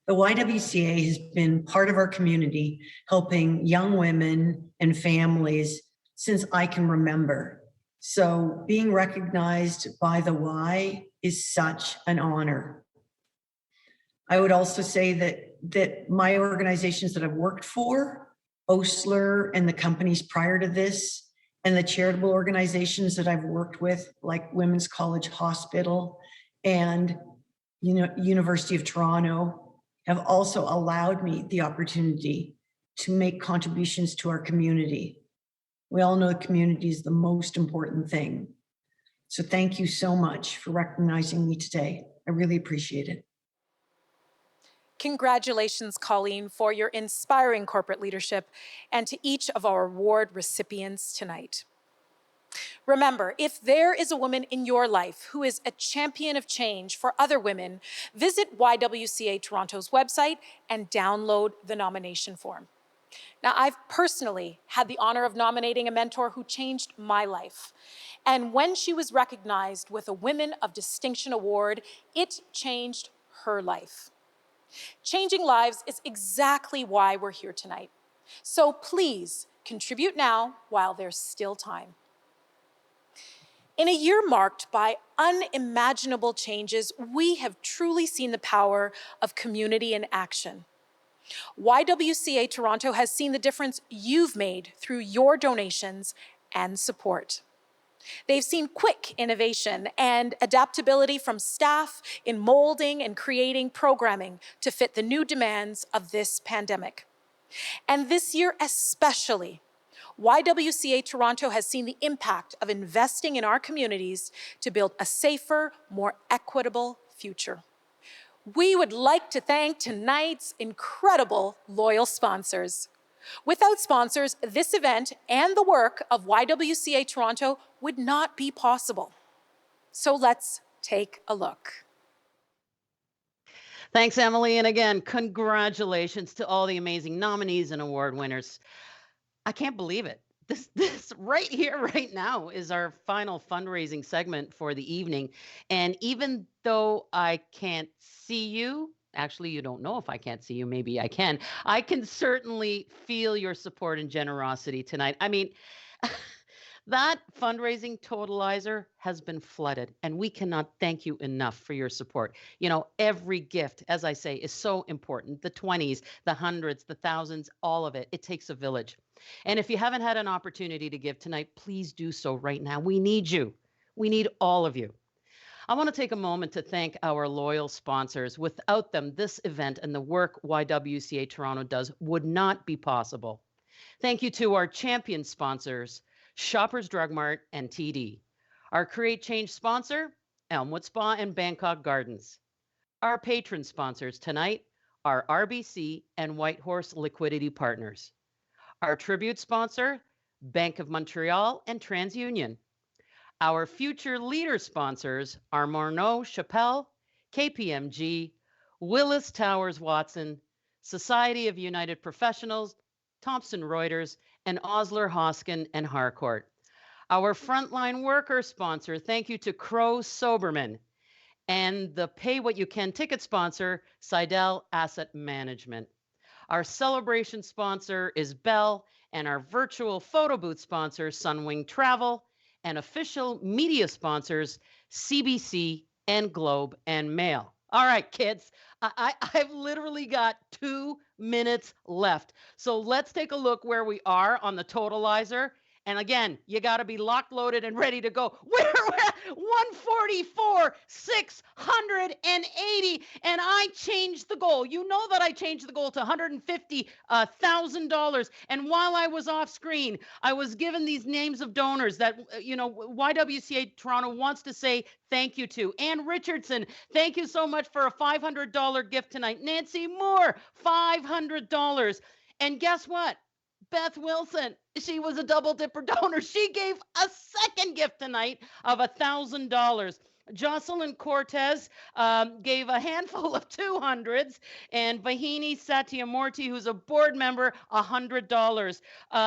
The YWCA has been part of our community, helping young women and families since I can remember. So being recognized by the Y is such an honor. I would also say that my organizations that I've worked for, Osler and the companies prior to this, and the charitable organizations that I've worked with, like Women's College Hospital and University of Toronto, have also allowed me the opportunity to make contributions to our community. We all know the community is the most important thing. So thank you so much for recognizing me today. I really appreciate it. Congratulations, Colleen, for your inspiring corporate leadership, and to each of our award recipients tonight. Remember, if there is a woman in your life who is a champion of change for other women, visit YWCA Toronto's website and download the nomination form. Now, I've personally had the honor of nominating a mentor who changed my life. And when she was recognized with a Women of Distinction Award, it changed her life. Changing lives is exactly why we're here tonight. So please contribute now while there's still time. In a year marked by unimaginable changes, we have truly seen the power of community in action. YWCA Toronto has seen the difference you've made through your donations and support. They've seen quick innovation and adaptability from staff in molding and creating programming to fit the new demands of this pandemic. And this year especially, YWCA Toronto has seen the impact of investing in our communities to build a safer, more equitable future. We would like to thank tonight's incredible loyal sponsors. Without sponsors, this event and the work of YWCA Toronto would not be possible. So let's take a look. Thanks, Emily. And again, congratulations to all the amazing nominees and award winners. I can't believe it. This right here, right now, is our final fundraising segment for the evening. And even though I can't see you, actually, you don't know if I can't see you, maybe I can certainly feel your support and generosity tonight. I mean, that fundraising totalizer has been flooded, and we cannot thank you enough for your support. You know, every gift, as I say, is so important. The 20s, the hundreds, the thousands, all of it. It takes a village. And if you haven't had an opportunity to give tonight, please do so right now. We need you. We need all of you. I want to take a moment to thank our loyal sponsors. Without them, this event and the work YWCA Toronto does would not be possible. Thank you to our champion sponsors, Shoppers Drug Mart and TD. Our Create Change sponsor, Elmwood Spa and Bangkok Gardens. Our patron sponsors tonight, our RBC and Whitehorse Liquidity Partners. Our tribute sponsor, Bank of Montreal and TransUnion. Our future leader sponsors are Morneau Chappelle, KPMG, Willis Towers Watson, Society of United Professionals, Thomson Reuters, and Osler Hoskin and Harcourt. Our frontline worker sponsor, thank you to Crow Soberman. And the Pay What You Can ticket sponsor, Seidel Asset Management. Our celebration sponsor is Bell, and our virtual photo booth sponsor, Sunwing Travel, and official media sponsors, CBC and Globe and Mail. All right, kids, I've literally got 2 minutes left. So let's take a look where we are on the totalizer. And again, you got to be locked, loaded, and ready to go. We're at 144, 680, and I changed the goal. You know that I changed the goal to $150,000. And while I was off screen, I was given these names of donors that, YWCA Toronto wants to say thank you to. Ann Richardson, thank you so much for a $500 gift tonight. Nancy Moore, $500. And guess what? Beth Wilson, she was a double dipper donor. She gave a second gift tonight of $1,000. Jocelyn Cortez gave a handful of 200s, and Vahini Satyamurthy, who's a board member, $100.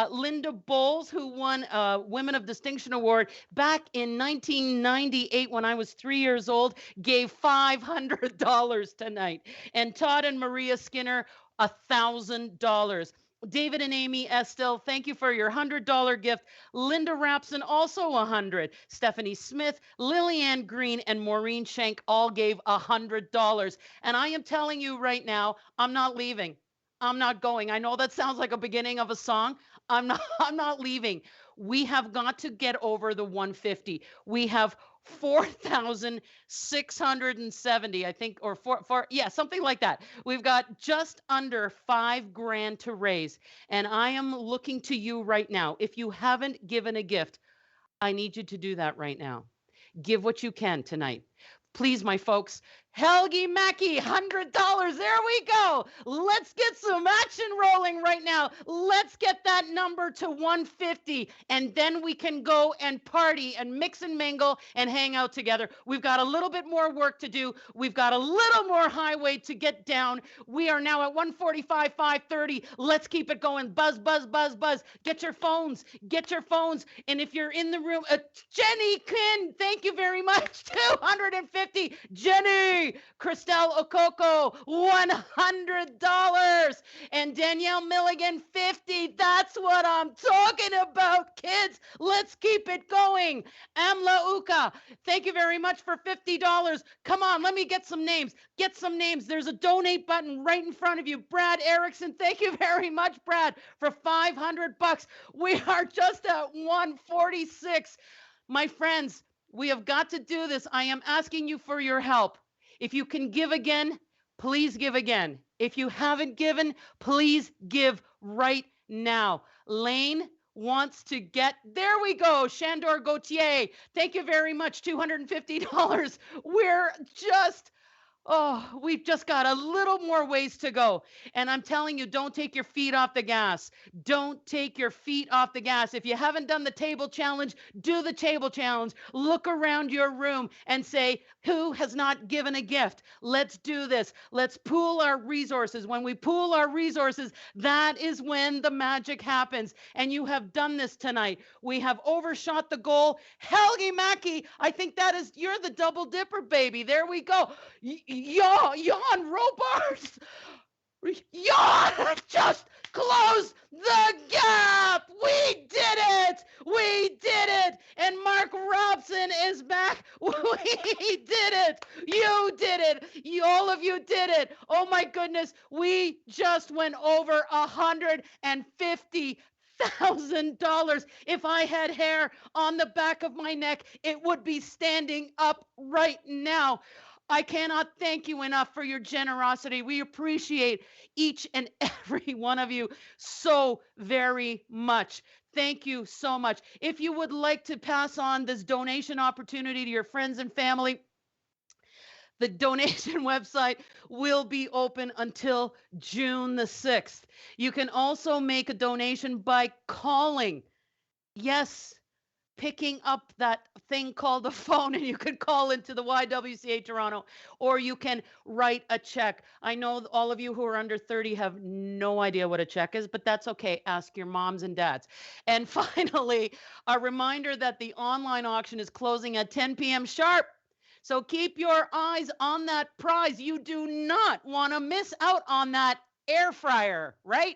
Linda Bowles, who won a Women of Distinction Award back in 1998 when I was 3 years old, gave $500 tonight. And Todd and Maria Skinner, $1,000. David and Amy Estelle, thank you for your $100 gift. Linda Rapson, also $100. Stephanie Smith, Lillianne Green, and Maureen Schenk all gave $100. And I am telling you right now, I'm not leaving. I'm not going. I know that sounds like a beginning of a song. I'm not leaving. We have got to get over the 150. We have 4,670, I think, or something like that. We've got just under $5,000 to raise. And I am looking to you right now. If you haven't given a gift, I need you to do that right now. Give what you can tonight. Please, my folks. Helgi Mackey, $100. There we go. Let's get some action rolling right now. Let's get that number to 150, and then we can go and party and mix and mingle and hang out together. We've got a little bit more work to do. We've got a little more highway to get down. We are now at 145, 530. Let's keep it going. Buzz, buzz, buzz, buzz. Get your phones. Get your phones. And if you're in the room, Jenny Quinn, thank you very much. 250. Jenny. Christelle Okoko, $100. And Danielle Milligan, $50. That's what I'm talking about, kids. Let's keep it going. Amla Uka, thank you very much for $50. Come on, let me get some names. Get some names. There's a donate button right in front of you. Brad Erickson, thank you very much, Brad, for $500. We are just at 146. My friends, we have got to do this. I am asking you for your help. If you can give again, please give again. If you haven't given, please give right now. Lane wants to get, there we go, Shandor Gauthier. Thank you very much, $250. We've just got a little more ways to go. And I'm telling you, don't take your feet off the gas. Don't take your feet off the gas. If you haven't done the table challenge, do the table challenge. Look around your room and say, who has not given a gift? Let's do this. Let's pool our resources. When we pool our resources, that is when the magic happens. And you have done this tonight. We have overshot the goal. Helgi Mackey, I think you're the double dipper, baby. There we go. Jan Robards, Jan just closed the gap. We did it. We did it. And Mark Robson is back. We did it. You did it. All of you did it. Oh my goodness. We just went over $150,000. If I had hair on the back of my neck, it would be standing up right now. I cannot thank you enough for your generosity. We appreciate each and every one of you so very much. Thank you so much. If you would like to pass on this donation opportunity to your friends and family, The donation website will be open until June the 6th. You can also make a donation by calling. Yes, picking up that thing called the phone, and you can call into the YWCA Toronto, or you can write a check. I know all of you who are under 30 have no idea what a check is, but that's okay. Ask your moms and dads. And finally, a reminder that the online auction is closing at 10 p.m. sharp. So keep your eyes on that prize. You do not want to miss out on that air fryer, right?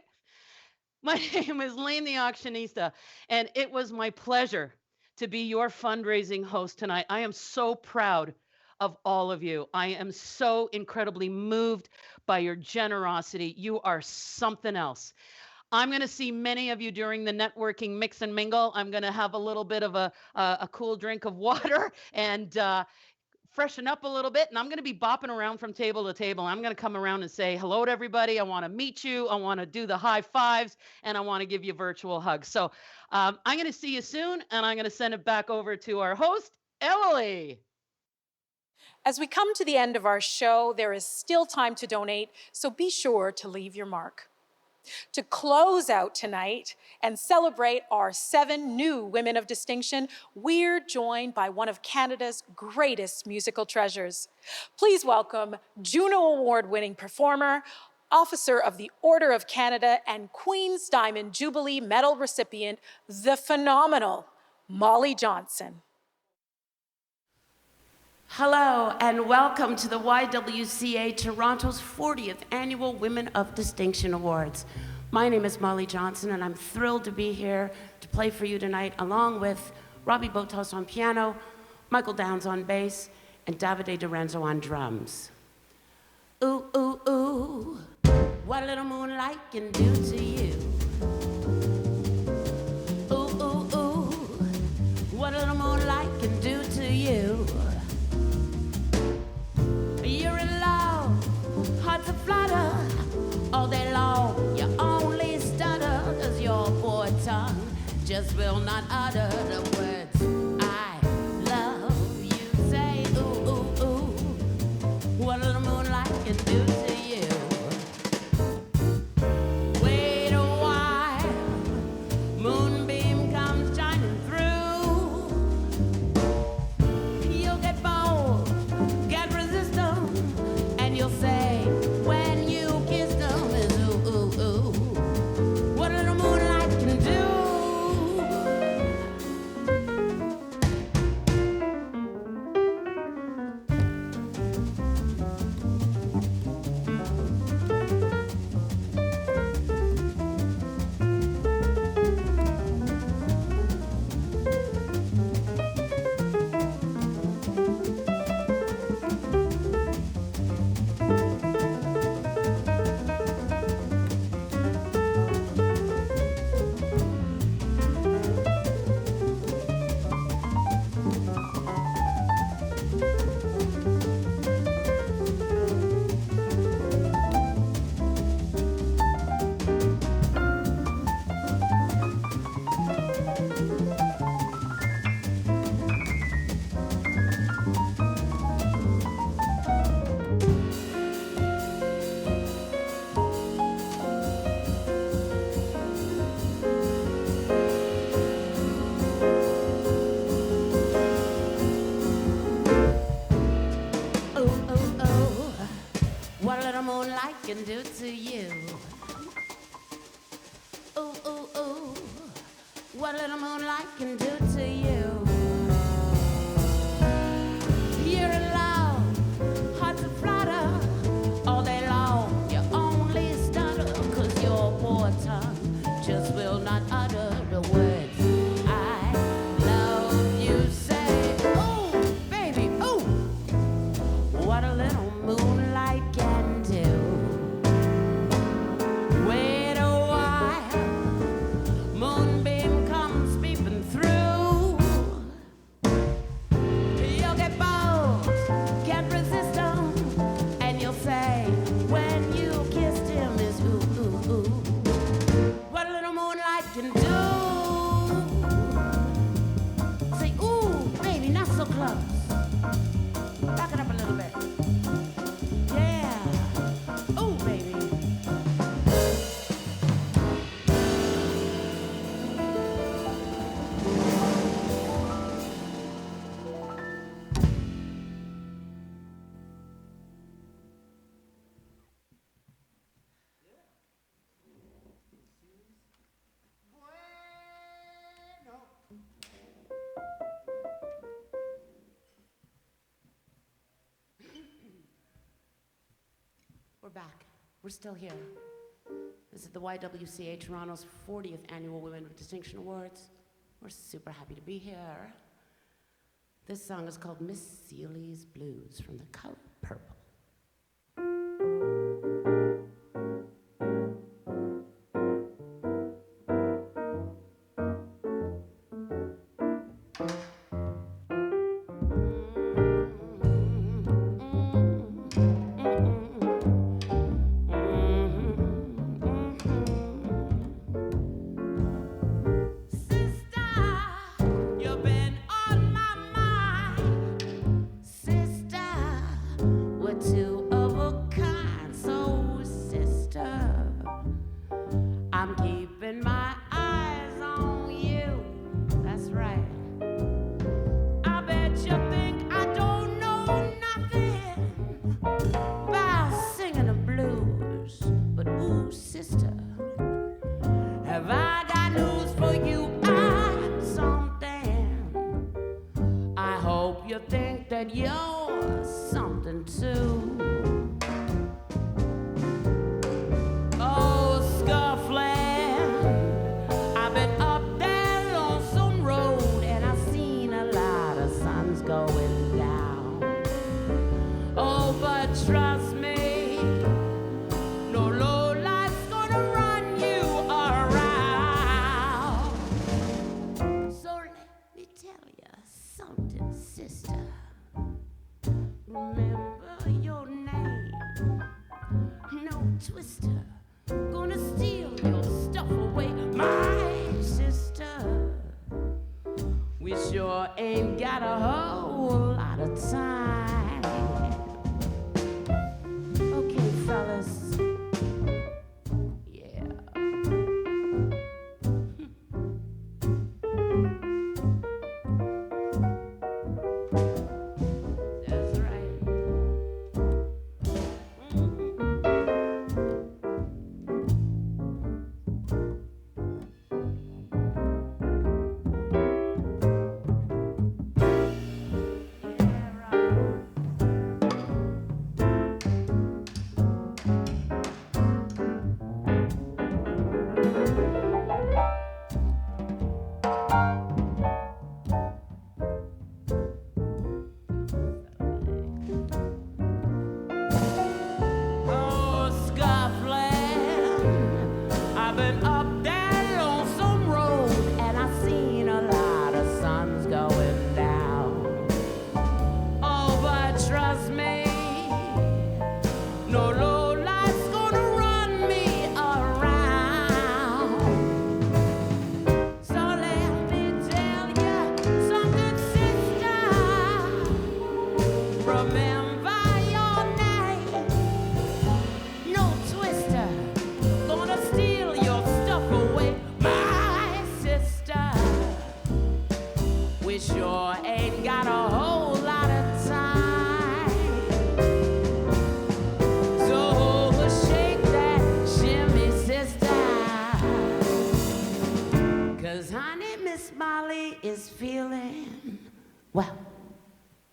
My name is Lane the Auctionista, and it was my pleasure to be your fundraising host tonight. I am so proud of all of you. I am so incredibly moved by your generosity. You are something else. I'm going to see many of you during the networking mix and mingle. I'm going to have a little bit of a cool drink of water and freshen up a little bit, and I'm going to be bopping around from table to table. I'm going to come around and say hello to everybody. I want to meet you. I want to do the high fives, and I want to give you virtual hugs. So I'm going to see you soon, and I'm going to send it back over to our host, Emily. As we come to the end of our show, there is still time to donate, so be sure to leave your mark. To close out tonight and celebrate our 7 new women of distinction, we're joined by one of Canada's greatest musical treasures. Please welcome Juno Award-winning performer, Officer of the Order of Canada, and Queen's Diamond Jubilee Medal recipient, the phenomenal Molly Johnson. Hello and welcome to the YWCA Toronto's 40th Annual Women of Distinction Awards. My name is Molly Johnson and I'm thrilled to be here to play for you tonight along with Robbie Botos on piano, Michael Downs on bass, and Davide Dorenzo on drums. Ooh, ooh, ooh, what a little moonlight can do to you. Ooh, ooh, ooh, what a little moonlight can do to you. You're in love, hearts aflutter, all day long. You only stutter, cause your poor tongue just will not utter the words I love. You say, ooh, ooh, ooh, what a little moonlight can do to you. Wait a while, moonbeam comes shining through. You'll get bold, get resistant, and you'll say, when you kiss them, is ooh, ooh, ooh, what a little moonlight can do. What a little moonlight can do to you. Ooh, ooh, ooh, what a little moonlight can do to you. You're in love, hearts aflutter, all day long. You only stutter, cause your poor tongue just will not utter the words I love. You say, ooh, baby, ooh, what a little moonlight can do. Wait a while, moonbeam comes peeping through. You'll get bold, can't resist them, and you'll say, when you kissed him is ooh, ooh, ooh, what a little moonlight can do. Say, ooh, baby, not so close. Back it up a little bit. We're back. We're still here. This is the YWCA Toronto's 40th Annual Women of Distinction Awards. We're super happy to be here. This song is called Miss Celie's Blues from the Color Purple.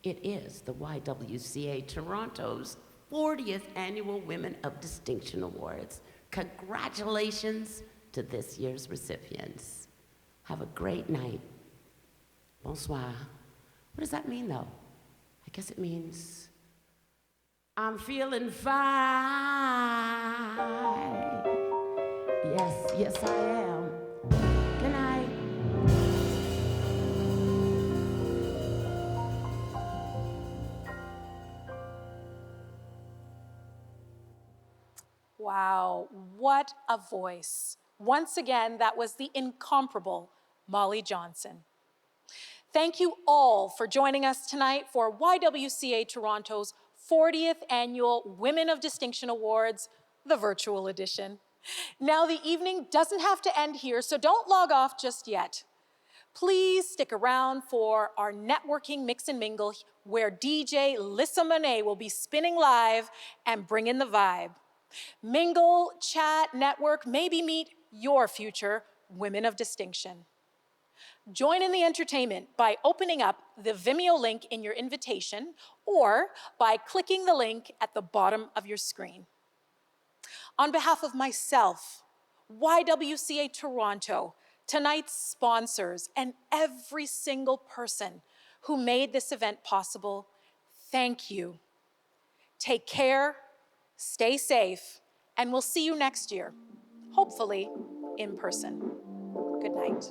It is the YWCA Toronto's 40th Annual Women of Distinction Awards. Congratulations to this year's recipients. Have a great night. Bonsoir. What does that mean, though? I guess it means I'm feeling fine. Yes, I am. Good night. Wow, what a voice. Once again, that was the incomparable Molly Johnson. Thank you all for joining us tonight for YWCA Toronto's 40th Annual Women of Distinction Awards, the virtual edition. Now, the evening doesn't have to end here, so don't log off just yet. Please stick around for our networking mix and mingle, where DJ Lissa Monet will be spinning live and bringing the vibe. Mingle, chat, network, maybe meet your future women of distinction. Join in the entertainment by opening up the Vimeo link in your invitation or by clicking the link at the bottom of your screen. On behalf of myself, YWCA Toronto, tonight's sponsors, and every single person who made this event possible, thank you. Take care, stay safe, and we'll see you next year, hopefully in person. Good night.